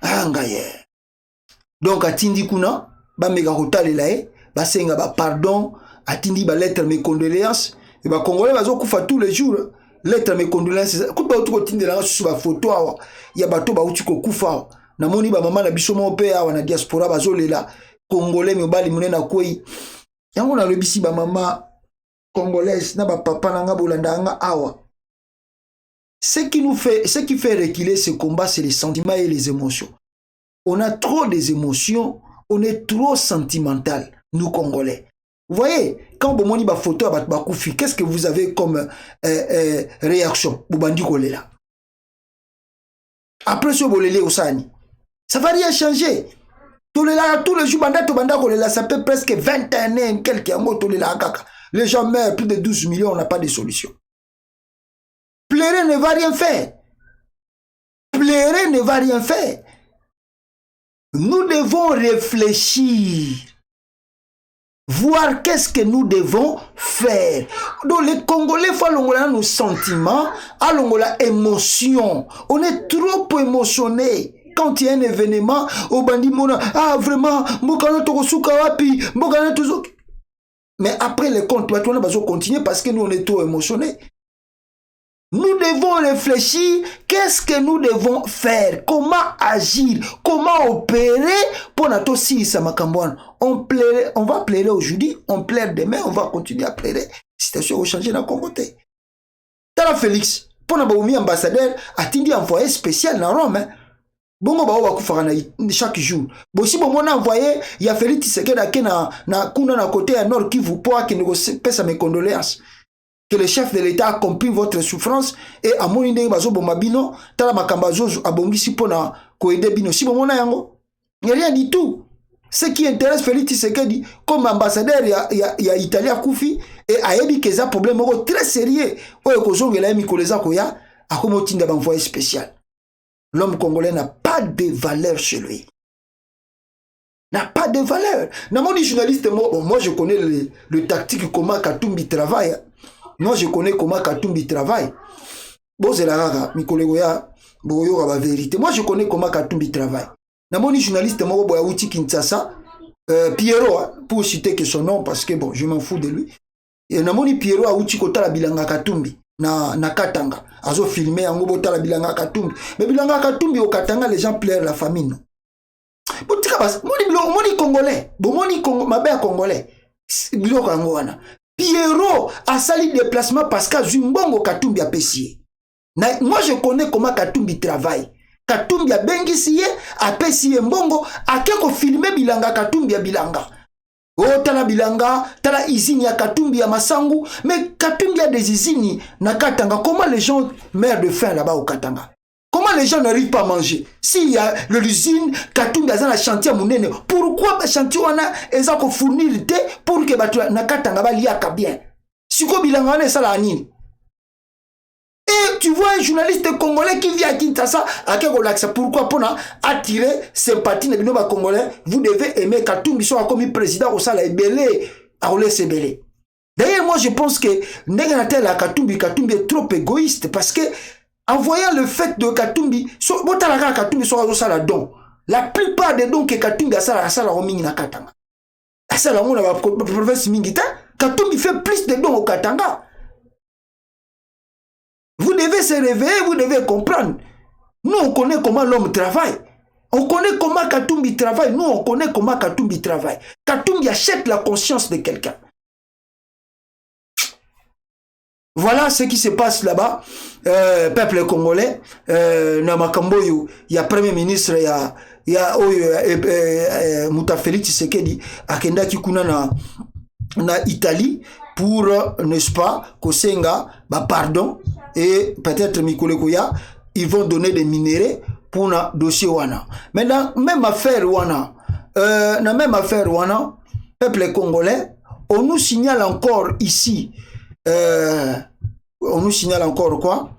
Ah, ngaye. Donc, atindi kuna, ba mega hotale lae, ba senga ba pardon, atindi ba lettre mes condoléances, et ba congolais ba zo kufa tous les jours. Lettre mes condoléances coup ba utuko tindela sur ba photo awa ya bato ba utuko kufa na moni ba mama na biso mo pe awa na diaspora bazolela congolais mobali munena koi yango na lebisi ba mama congolaise na ba papa na nga bolanda nga awa. Ce qui fait reculer ce combat, c'est les sentiments et les émotions. On a trop des émotions, on est trop sentimental, nous Congolais. Vous voyez, quand vous avez une photo à Bakoufi, qu'est-ce que vous avez comme réaction? Après ce bolélé au Sani, ça va rien changer. Tous les jours, ça fait presque 21 ans, les gens meurent, plus de 12 millions, on n'a pas de solution. Pleurer ne va rien faire. Pleurer ne va rien faire. Nous devons réfléchir. Voir qu'est-ce que nous devons faire. Donc les Congolais font nos sentiments, à émotion. On est trop émotionné. Quand il y a un événement, au bandit mona, ah vraiment, mokana tokosuka wapi, mokana tozo. Mais après les comptes, on va continuer parce que nous, on est trop émotionnés. Nous devons réfléchir, qu'est-ce que nous devons faire, comment agir, comment opérer pour notre si ça on va plaider aujourd'hui, on plaide demain, on va continuer à plaider. Situation au changer dans le Congo. Tala Félix, pour nous ambassadeur, a-t-il envoyé spécial dans Rome. Bongo ba wa kufaka chaque jour. Bon si bon on a envoyé, il y a Félix Tshisekedi na kuna na côté à Nord Kivu pour que nous pèse mes condoléances. Que le chef de l'État a compris votre souffrance et à mon idée bazo bomabino tala makambazo abongisi pona ko aider bino si bon na yango. Il n'y a rien du tout. Ce qui intéresse Félix Tshisekedi comme ambassadeur il y a Italia Koufi et ayebi que ça problème très sérieux. Oyo kozongela mi koleza koya akomo tinda envoyé spécial. L'homme congolais n'a pas de valeur chez lui. N'a pas de valeur. Dans mon journaliste, moi je connais le tactique comment Katumbi travaille. Moi je connais comment Katumbi travaille. Bon c'est la rara, mi collègue ya boyo la vérité. Moi je connais comment Katumbi travaille. Dans mon journaliste, moi boya outi Kinshasa, Pierrot pour citer que son nom parce que bon je m'en fous de lui. Et dans mon Pierrot a outi kota la bilanga Katumbi. Na Katanga azo filmer en bota la bilanga Katumbi mais bilanga Katumbi au Katanga les gens pleurent la famine non botika bas moni congolais moni mabe congolais biloko yango wana Pierrot a sali déplacement parce que Zumbongo Katumbi a pessier moi je connais comment Katumbi travaille Katumbi a bengisiye a pessier mbongo a keko filmer bilanga Katumbi a bilanga. Oh, tala bilanga, tala izini ya Katumbi ya Masangu, mais Katumbi a des izini na Katanga. Comment les gens meurent de faim là-bas au Katanga? Comment les gens n'arrivent pas à manger? S'il y a l'usine, Katumbi a un chantier à Mounene, pourquoi le chantier est à fournir le thé pour que na Katanga va liaka bien? Si quoi bilanga ne sala nini? Et tu vois un journaliste congolais qui vient à Kinshasa, à Kegolaxa, pourquoi pour attirer sympathie de nos congolais, vous devez aimer Katumbi soit comme président au Sala Ebele, à Olé Sebele. D'ailleurs, moi je pense que Negatel à Katumbi est trop égoïste parce que en voyant le fait de Katumbi, Katumbi soit au Sala don, la plupart des dons que Katumbi a Sala Roming na Katanga. À Sala Mona, la province Mingita, Katumbi fait plus de dons au Katanga. Vous devez se réveiller, vous devez comprendre. Nous, on connaît comment l'homme travaille. On connaît comment Katumbi travaille. Nous, on connaît comment Katumbi travaille. Katumbi achète la conscience de quelqu'un. Voilà ce qui se passe là-bas. Peuple congolais. Namakamboyo, il y a Premier ministre, il y a Mouta Félix Tshisekedi, Akenda Kikuna na Italie, pour, n'est-ce pas, Kosenga, pardon, et peut-être Mikole Koya, ils vont donner des minéraux pour le dossier Wana. Mais dans même affaire Wana, peuple congolais, on nous signale encore ici, on nous signale encore quoi?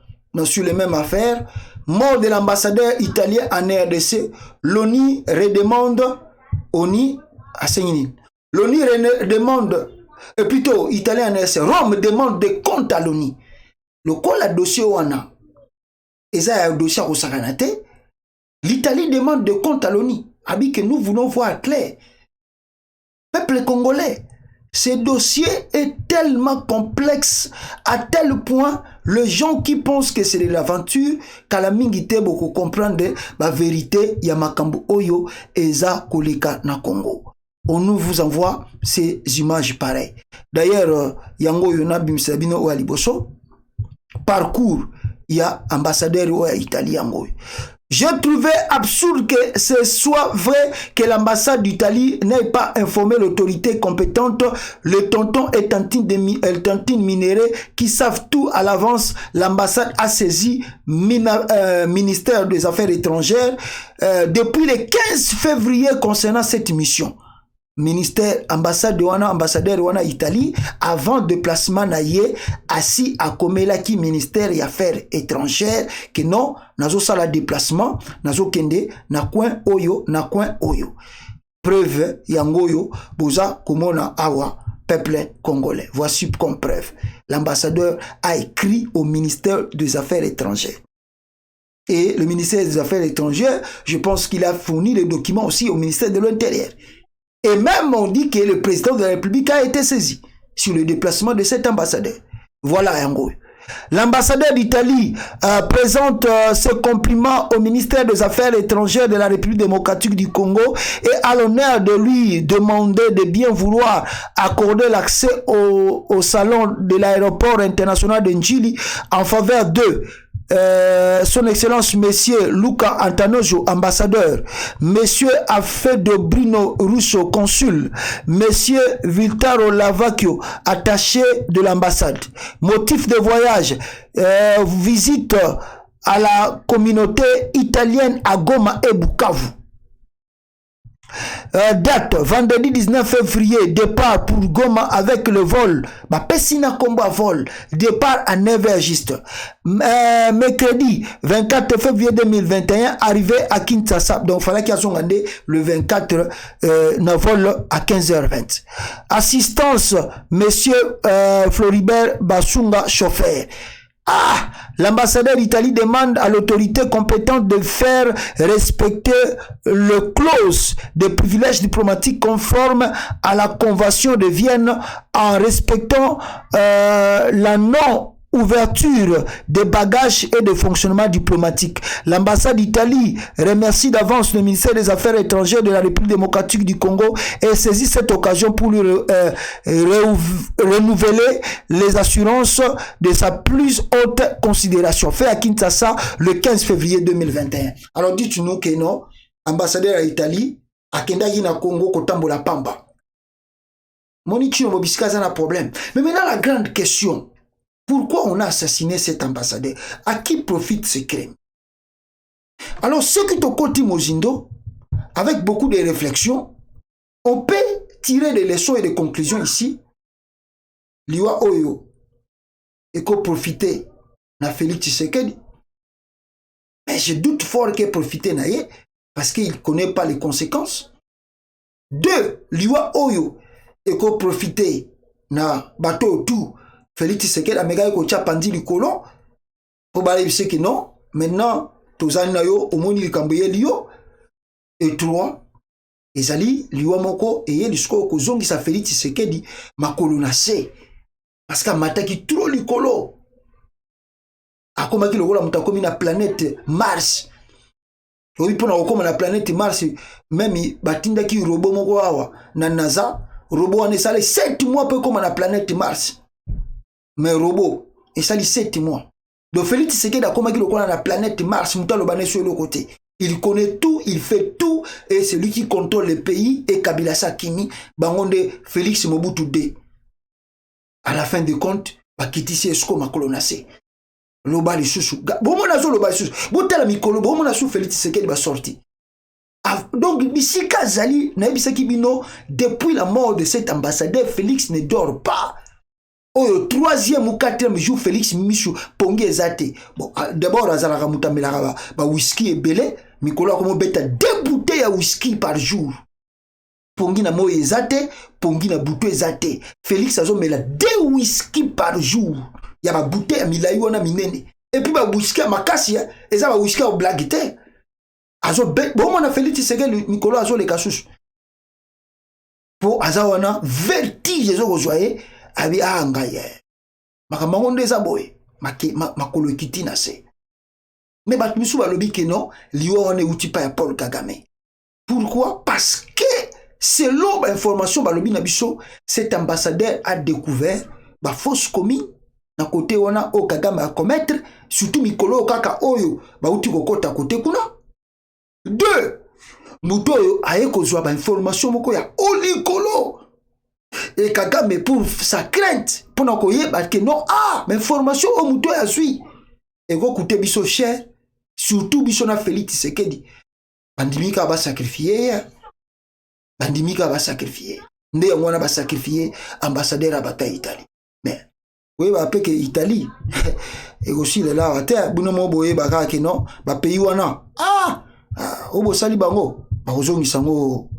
Sur les mêmes affaires, mort de l'ambassadeur italien en RDC, l'ONU redemande, l'ONU redemande, plutôt italien en RDC, Rome demande des comptes à l'ONU. Le col à dossier Wana, et ça un dossier au Saganate, l'Italie demande des comptes à l'ONU. Abi que nous voulons voir clair. Peuple congolais, ce dossier est tellement complexe à tel point les gens qui pensent que c'est de l'aventure, qu'à la mingité beaucoup comprendre la vérité, Yamakambu Oyo, Eza Koleka na Congo. On nous vous envoie ces images pareilles. D'ailleurs, Yango Yona Bimsabino ou Aliboso, parcours, il y a ambassadeur ou italien. Je trouvais absurde que ce soit vrai que l'ambassade d'Italie n'ait pas informé l'autorité compétente. Le tonton et tantine minéraux qui savent tout à l'avance. L'ambassade a saisi ministère des Affaires étrangères depuis le 15 février concernant cette mission. Ministère, ambassadeur Wana Italie, avant déplacement naïe, assis à Komela qui ministère des Affaires étrangères, que non, nazo sala déplacement, nazo kende, na coin oyo, na coin oyo. Preuve, yangoyo, boza, komona awa, peuple congolais. Voici comme preuve. L'ambassadeur a écrit au ministère des Affaires étrangères. Et le ministère des Affaires étrangères, je pense qu'il a fourni les documents aussi au ministère de l'Intérieur. Et même on dit que le président de la République a été saisi sur le déplacement de cet ambassadeur. Voilà, en gros. L'ambassadeur d'Italie présente ses compliments au ministère des Affaires étrangères de la République démocratique du Congo et a l'honneur de lui demander de bien vouloir accorder l'accès au salon de l'aéroport international de Njili en faveur de son excellence monsieur Luca Antanojo, ambassadeur, monsieur Alfredo Bruno Russo, consul, monsieur Viltaro Lavacchio, attaché de l'ambassade. Motif de voyage, visite à la communauté italienne à Goma et Bukavu. Date, vendredi 19 février, départ pour Goma avec le vol. Pessina combat vol, départ à 9h juste. Mercredi 24 février 2021, arrivé à Kinshasa. Donc, il fallait qu'il y ait le 24 vol à 15h20. Assistance, monsieur Floribert Basunga, chauffeur. Ah, l'ambassadeur d'Italie demande à l'autorité compétente de faire respecter le clause de privilèges diplomatiques conforme à la Convention de Vienne en respectant la non-ouverture des bagages et de fonctionnement diplomatique. L'ambassade d'Italie remercie d'avance le ministère des Affaires étrangères de la République démocratique du Congo et saisit cette occasion pour lui renouveler les assurances de sa plus haute considération. Fait à Kinshasa le 15 février 2021. Alors dites-nous que non, ambassadeur à Italie, à Kendagi na Congo, Kotambola Pamba. Monichi Mobisika, ça n'a problème. Mais maintenant la grande question, pourquoi on a assassiné cet ambassadeur? À qui profite ce crime? Alors, ceux qui te côté Mozindo, avec beaucoup de réflexions, on peut tirer des leçons et des conclusions ici. Liwa Oyo, et qu'on profite na Félix Tshisekedi. Mais je doute fort qu'il profite naïe, parce qu'il ne connaît pas les conséquences. 2. Liwa Oyo, et qu'on profite na bateau tout. Félix Tshisekedi a méga ko chapandi li colon pour balayer ce que non maintenant tozali na yo omoni likamboye liyo. Et 3 ezali liwa moko eye lisiko ko zongi sa Félix Tshisekedi makolo na se parce que mataki trop likolo akoma ki lokola mutakomi na planète Mars. Oui, pour na la planète Mars même batinda ki robot moko awa na NASA robot ane sale 7 mois peu comme na planète Mars. Mais robot, et ça dit 7 mois. Donc Félix Tshisekedi a commencé le la planète Mars, sur le côté. Il connaît tout, il fait tout, et c'est lui qui contrôle le pays, et Kabila Sakini, Bangonde Félix Mobutu D. À la fin de compte, Bakitisi Esko Makolonase. Loba les sous. Bon, mon azo loba les sous. Bon, tel mikolo, bon, mon azo Félix Tshisekedi va sortir. Donc, Bissika Zali, Naibisaki Bino, depuis la mort de cet ambassadeur, Félix ne dort pas. Au 3e ou 4e jour, Félix Michou Pongi Ezate. Bon, d'abord, Azala Moutamela, whisky et belé. Mikola comme bêta 2 bouteilles à whisky par jour. Pongi na mo Ezate, Pongi na bouteille Ezate. Félix Azo mela 2 whisky par jour. Il y a ma bouteille à Milaïwana Minene. Et puis, ma whisky à Makassi, et ça va whisky au blaguité. Azo bon, on a Félix Tshisekedi, Nicolas Azo les Kassous. Pour Azawana, vertige, les autres joyeux. Abi angaye makamango eza boy makolo ekiti na se mais bat misu balobi ke non liwa wana uti pa ya Paul Kagame. Pourquoi? Parce que selon l'information balobi na biso cet ambassadeur a découvert ba fausse commis na côté wana o Kagame a commettre surtout mikolo kaka oyo ba uti kokota côté kuna. 2 muto oyo aye kozwa ba information moko ya olikolo. Et Kagame pour sa crainte pour nous parce que non mais formation au mouton à suit et go coûter biso cher surtout biso na Félix Tshisekedi bandimika va sacrifier ndé ngwana va sacrifier ambassadeur à bataille Italie mais oui va appeler que Italie et aussi là à terre buno mo boye baka que non ba pays wana obo sali bango ba ozongi sango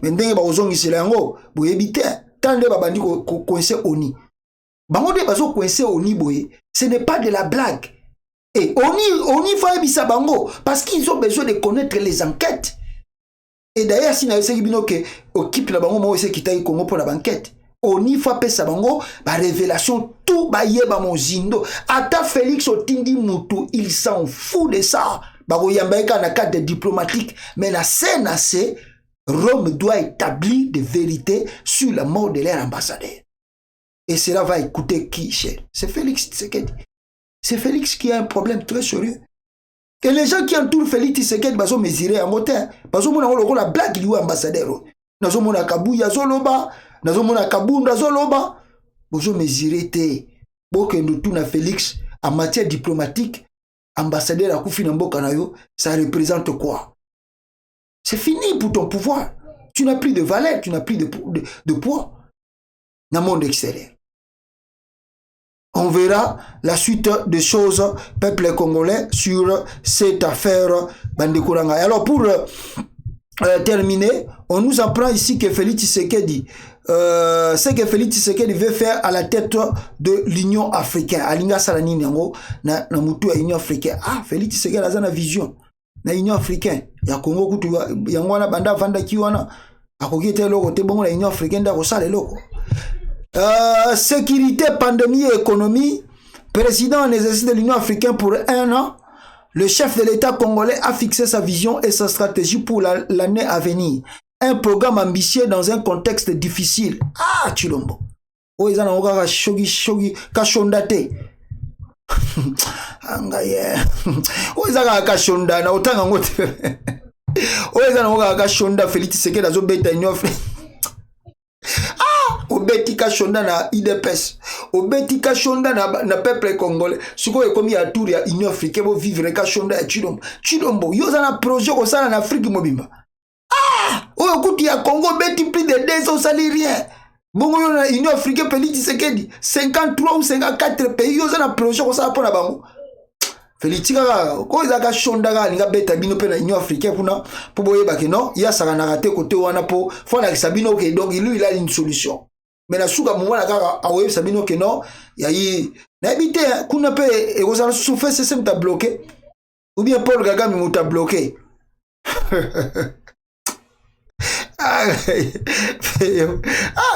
mais ndenge ba ozongi selango boye bité tande babandi ko coincer Oni. Bango de bazo coincer Oni boye, ce n'est pas de la blague. Et Oni fa ebisa bango parce qu'ils ont besoin de connaître les enquêtes. Et d'ailleurs, si nous avons que l'équipe de Bango, c'est qui taille Congo pour la banquette. On y fait ça bango, ba révélation tout ba yeba mon zindo. Ata Félix Otindi Moutou, il s'en fout de ça. Ba yambaika na cadre diplomatique, mais la scène c'est Rome doit établir des vérités sur la mort de leur ambassadeur. Et cela va écouter qui, cher? C'est Félix Tshisekedi. C'est Félix qui a un problème très sérieux. Et les gens qui entourent Félix Tshisekedi bazo mesurer en moteur. Bazo mona ko la blague liou ambassadeur. Nazo mona Kabuya Zoloba. Nazomona Kabunda Zoloba, bozo mesurer te, boke nous na Félix en matière diplomatique, ambassadeur à Koufi Namboka na yo, ça représente quoi? C'est fini pour ton pouvoir. Tu n'as plus de valeur, tu n'as plus de poids dans le monde extérieur. On verra la suite des choses, peuple congolais, sur cette affaire Bandekouranga. Alors pour terminer, on nous apprend ici que Félix Tshisekedi ce que Félix Tshisekedi veut faire à la tête de l'Union africaine. Alinga Salani Nango, na mutu ya Union africaine. Ah, Félix Tshisekedi a une vision. Na Union africaine. Ya Congo kutu ya ngwana banda vanda kiwana. Akogite loko te bongo la Union africaine da kosale loko. Sécurité, pandémie et économie. Président en exercice de l'Union africaine pour 1 an. Le chef de l'État congolais a fixé sa vision et sa stratégie pour l'année à venir. Un programme ambitieux dans un contexte difficile. Ah, Chilombo. Oh, ils ont encore shogi, kashondate. Angaye. Oh, ils ont encore kashonda. Na otanga ngote. Oh, ils ont encore kashonda. Félix Tshisekedi azo beta Union africaine. Ah, obeti kashonda na IDPS. Obeti kashonda na peuple congolais. Suko ekomi ya tour ya Union africaine bo vivre kashonda ya Chilombo. Chilombo, yo za na projet ko sala na Afrique mobimba. Ah! Oh, écoute, il y a Congo, bêti plus de 2 ans, ça n'est rien. Bon, il y a l'Union africaine, Félix Tshisekedi, 53 ou 54 pays, il y a un projet comme ça pour la banque. Félix Tshisekedi, quand il y a Chondaga, il y a bêta bino pe na Union africaine pour boyer baki non, il y a ça narraté côté wana pour faut la sabino que donc lui il a une solution. Mais la souga moment la kaka awe sabino que non, il y a eu n'habité kuna pe et vous allez souffrir c'est ça t'a bloqué ou bien Paul Kagame m'a t'a bloqué. Ah,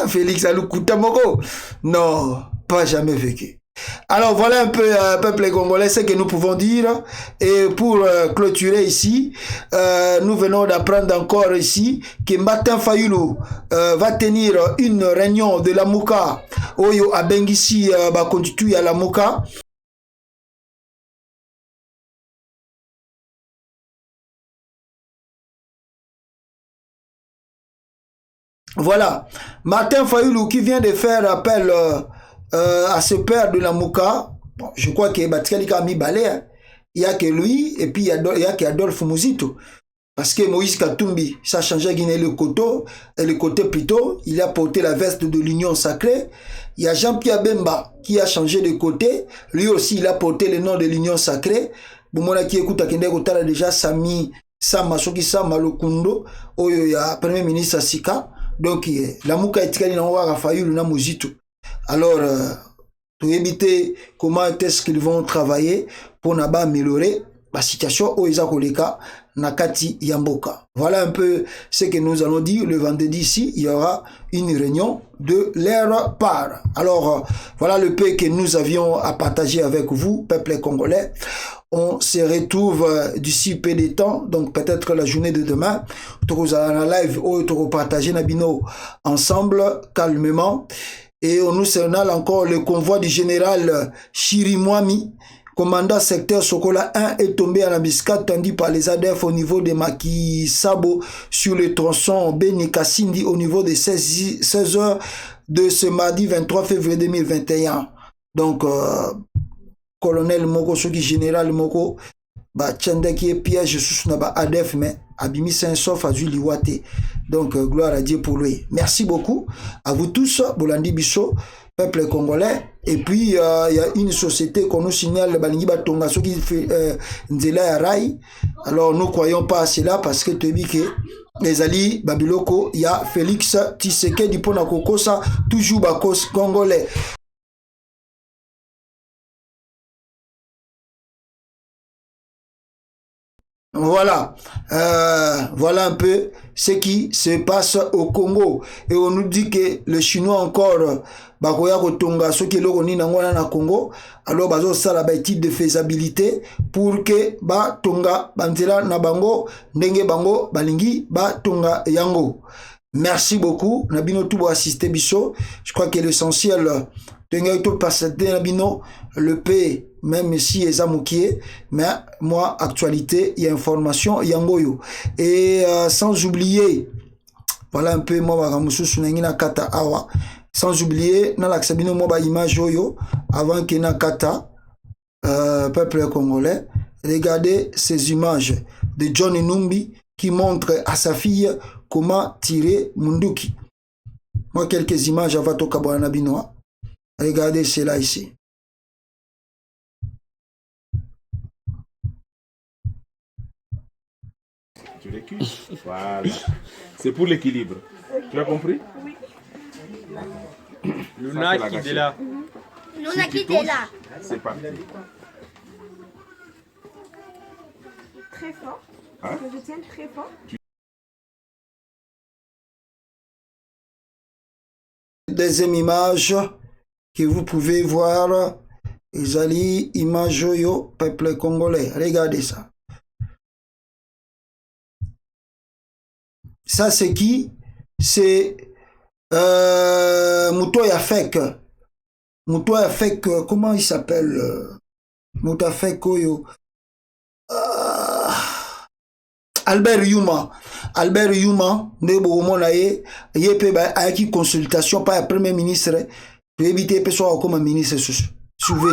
Félix Aloukuta Moko. Non, pas jamais vécu. Alors voilà un peu, peuple congolais, ce que nous pouvons dire. Et pour clôturer ici, nous venons d'apprendre encore ici que Martin Fayulu va tenir une réunion de la Mouka. Oyo à Bengisi, constitue à la Mouka. Voilà, Martin Fayulu qui vient de faire appel à ce père de la Mouka. Bon, je crois que Batskalika a mis balai. Hein. Il n'y a que lui et puis il y a qu'Adolphe Mouzito. Parce que Moïse Katumbi, ça a changé Guinée le côté plutôt. Il a porté la veste de l'Union sacrée. Il y a Jean-Pierre Bemba qui a changé de côté. Lui aussi, il a porté le nom de l'Union sacrée. Boumona qui écoute à Kende Kotala déjà Sami Sama Soki Sama Lokundo. Oyo ya Premier ministre Sika. Donc, la Mouka etikali na wa Fayulu na Mouzito. Alors, pour éviter comment est-ce qu'ils vont travailler pour améliorer la situation au Isakoleka Nakati Yamboka. Voilà un peu ce que nous allons dire. Le vendredi ici, il y aura une réunion de leur part. Alors, voilà le peu que nous avions à partager avec vous, peuple congolais. On se retrouve d'ici peu de temps, donc peut-être la journée de demain. Nous allons en live ou nous partager Nabino ensemble, calmement. Et on nous signale encore le convoi du général Chirimwami, commandant secteur Sokola 1, est tombé à la embuscade tendue par les ADF au niveau de Makisabo sur le tronçon Beni-Kassindi au niveau de 16 heures de ce mardi 23 février 2021. Donc, colonel Moko, soki général Moko, tchanda qui est piège sous na ADF, mais Abimi Saint-Sof a dû liwate. Donc, gloire à Dieu pour lui. Merci beaucoup à vous tous, Bolandi Bisso, peuple congolais. Et puis, il y a une société qu'on nous signale, Balingi Batonga, qui fait Nzela Rai. Alors, nous ne croyons pas à cela parce que tu dis que les alliés Babiloko, il y a Félix Tshisekedi Pona Kokosa, toujours Bakos congolais. Voilà, voilà un peu ce qui se passe au Congo. Et on nous dit que les Chinois encore, bakoya kotonga ce qui est l'oroni na Congo, alors bazo sala ba étude de faisabilité pour que ba tonga banzela na bango ndenge bango balingi ba tonga yango. Merci beaucoup. Nabino tout pour assister biso. Je crois que l'essentiel le P, même si les amoukiés, mais moi, actualité, il y a information, il y a ngoyo. Et sans oublier, voilà un peu, moi, kata awa. Sans oublier, na l'aksabino moba image yo, avant que na kata, peuple congolais, regardez ces images de John Numbi qui montre à sa fille comment tirer Munduki. Moi, quelques images avant Tokabwana Binois. Regardez cela ici. Tu les cuis. Voilà. C'est pour l'équilibre. Tu as compris? Oui. Luna qui est là. Luna qui est là. C'est parti. Très fort. Hein? Que je tienne très fort. Deuxième image que vous pouvez voir, Izali image yo peuple congolais. Regardez ça. Ça c'est qui? C'est Moutoya Fek. Moutoya Fek, comment il s'appelle? Moutoya Fek Oyo. Albert Yuma. Albert Yuma, nebo mona ye pe ba aki consultation par le premier ministre pour éviter personne comme ministre souvé.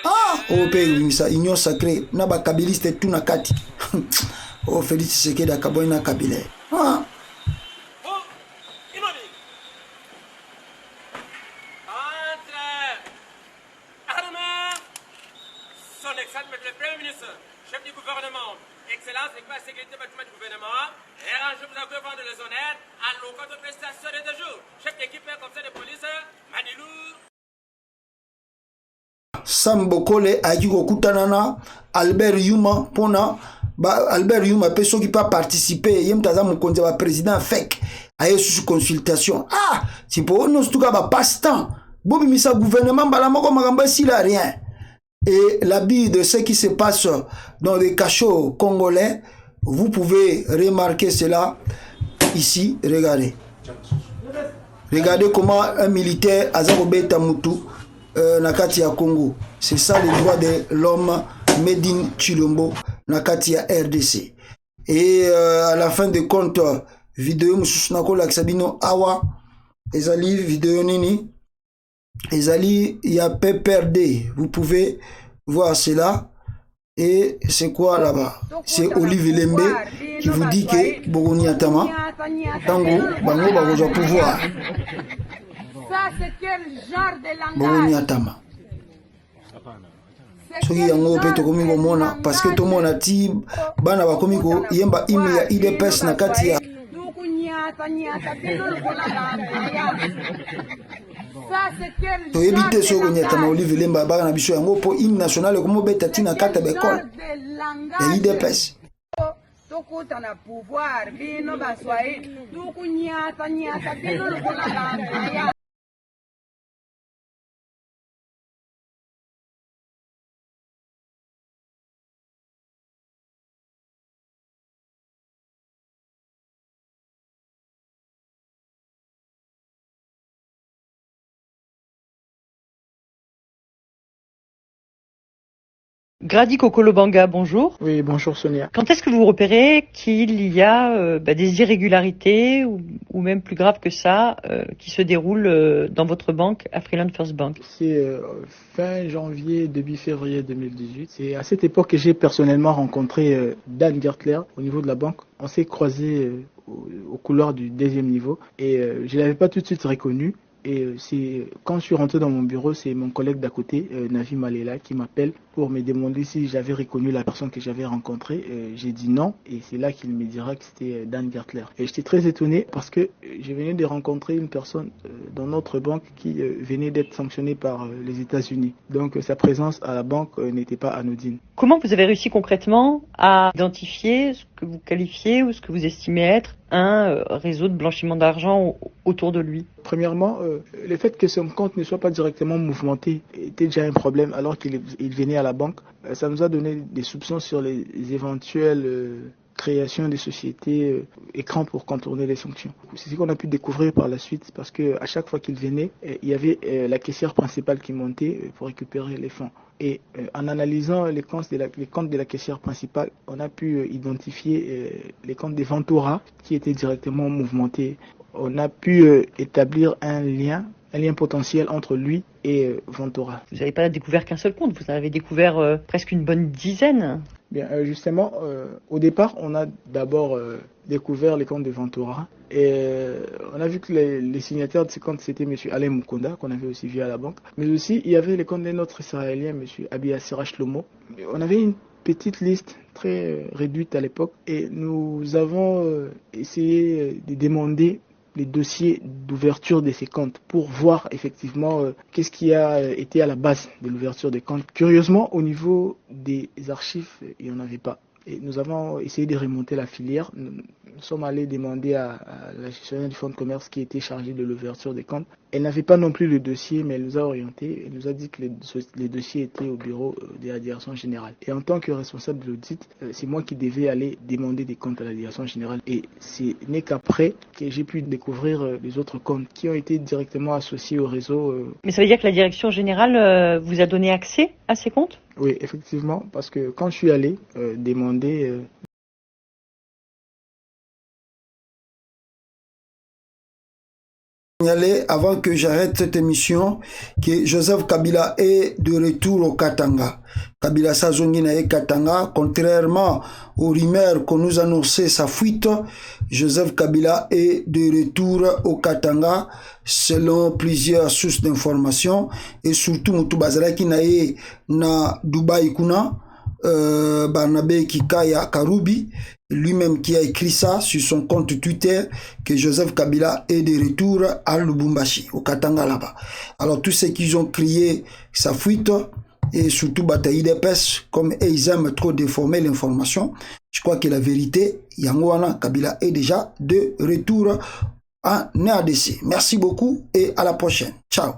Ah, au pays ça union sacrée na ba kabiliste tout na kati. Oh Félix Tshisekedi akabona na kabila. Ah. Son Excellence, le Premier ministre, chef du gouvernement, Excellence, avec la sécurité bâtiment du gouvernement, et je vous accorde les honneurs à l'occasion de prestation de jour. Chef d'équipe comme ça de police, Manilou. Sambokole Ayuko Kutanana, Albert Yuma, Pona, Albert Yuma, personne qui peut participer, Yem Tazam, le président FEC, a eu sous consultation. Ah, c'est pour nous, tout cas, passe-temps. Bobi Misa gouvernement, Balamoko Magamba, s'il a rien. Et l'habit de ce qui se passe dans les cachots congolais, vous pouvez remarquer cela ici. Regardez. Regardez comment un militaire Azarobe Tamutu Nakati à Congo. C'est ça les droits de l'homme Medin Chilombo Nakati à RDC. Et à la fin de compte, vidéo Moussousunako Laksabino Awa, Ezali vidéo Nini. Ezali, il y a PPRD. Vous pouvez voir cela. Et c'est quoi là-bas? C'est Olivier Lembe qui vous dit que Bogoni Atama, Tango, Bango, Bagoza pouvoir. Ça, c'est quel genre de langage? Bogoni Atama. Soki yango peto komiko mona parce que tout le monde a dit bana ba komiko yemba imi ya IDPS na kati ya to éviter ce qu'on y a tama Olivier Lemba ba na biso yango po hymne national comme beta tina kata bekol ya IDPS tokuta na pouvoir bino baswai tukunyata nyata bino lokola Grady Kokolobanga, bonjour. Oui, bonjour Sonia. Quand est-ce que vous repérez qu'il y a des irrégularités ou même plus grave que ça qui se déroulent dans votre banque, Afriland First Bank? C'est fin janvier, début février 2018. C'est à cette époque que j'ai personnellement rencontré Dan Gertler au niveau de la banque. On s'est croisés au couloir du deuxième niveau et je ne l'avais pas tout de suite reconnu. Et c'est quand je suis rentré dans mon bureau, c'est mon collègue d'à côté, Navi Malela, qui m'appelle pour me demander si j'avais reconnu la personne que j'avais rencontrée. J'ai dit non, et c'est là qu'il me dira que c'était Dan Gertler. Et j'étais très étonné parce que je venais de rencontrer une personne dans notre banque qui venait d'être sanctionnée par les États-Unis. Donc sa présence à la banque n'était pas anodine. Comment vous avez réussi concrètement à identifier ce que vous qualifiez ou ce que vous estimez être un réseau de blanchiment d'argent autour de lui? Premièrement, le fait que son compte ne soit pas directement mouvementé était déjà un problème alors qu'il venait à la banque. Ça nous a donné des soupçons sur les éventuelles création des sociétés écran pour contourner les sanctions. C'est ce qu'on a pu découvrir par la suite parce que à chaque fois qu'il venait, il y avait la caissière principale qui montait pour récupérer les fonds. Et en analysant les comptes de la caissière principale, on a pu identifier les comptes des Ventura qui étaient directement mouvementés. On a pu établir un lien potentiel entre lui et Ventura. Vous n'avez pas découvert qu'un seul compte, vous en avez découvert presque une bonne dizaine. Bien, justement, au départ, on a d'abord découvert les comptes de Ventura et on a vu que les signataires de ces comptes, c'était M. Alain Mukonda, qu'on avait aussi vu à la banque, mais aussi il y avait les comptes d'un autre Israélien, M. Abia Serach Shlomo. On avait une petite liste très réduite à l'époque et nous avons essayé de demander les dossiers d'ouverture de ces comptes pour voir effectivement qu'est-ce qui a été à la base de l'ouverture des comptes. Curieusement, au niveau des archives, il n'y en avait pas. Et nous avons essayé de remonter la filière. Nous sommes allés demander à la gestionnaire du fonds de commerce qui était chargée de l'ouverture des comptes. Elle n'avait pas non plus le dossier, mais elle nous a orientés. Elle nous a dit que les dossiers étaient au bureau de la direction générale. Et en tant que responsable de l'audit, c'est moi qui devais aller demander des comptes à la direction générale. Et ce n'est qu'après que j'ai pu découvrir les autres comptes qui ont été directement associés au réseau. Mais ça veut dire que la direction générale vous a donné accès à ces comptes ? Oui, effectivement, parce que quand je suis allé demander... Avant que j'arrête cette émission, que Joseph Kabila est de retour au Katanga. Kabila Sazongina est Katanga. Contrairement aux rumeurs qu'on nous annonçait sa fuite, Joseph Kabila est de retour au Katanga selon plusieurs sources d'informations et surtout Moutou Bazalaki nae na Dubaï kuna Barnabé Kikaya Karoubi, lui-même qui a écrit ça sur son compte Twitter, que Joseph Kabila est de retour à Lubumbashi, au Katanga là-bas. Alors tous ceux qui ont crié sa fuite, et surtout Bataille d'Epes, comme ils aiment trop déformer l'information, je crois que la vérité, Yangoana Kabila est déjà de retour en RDC. Merci beaucoup et à la prochaine. Ciao.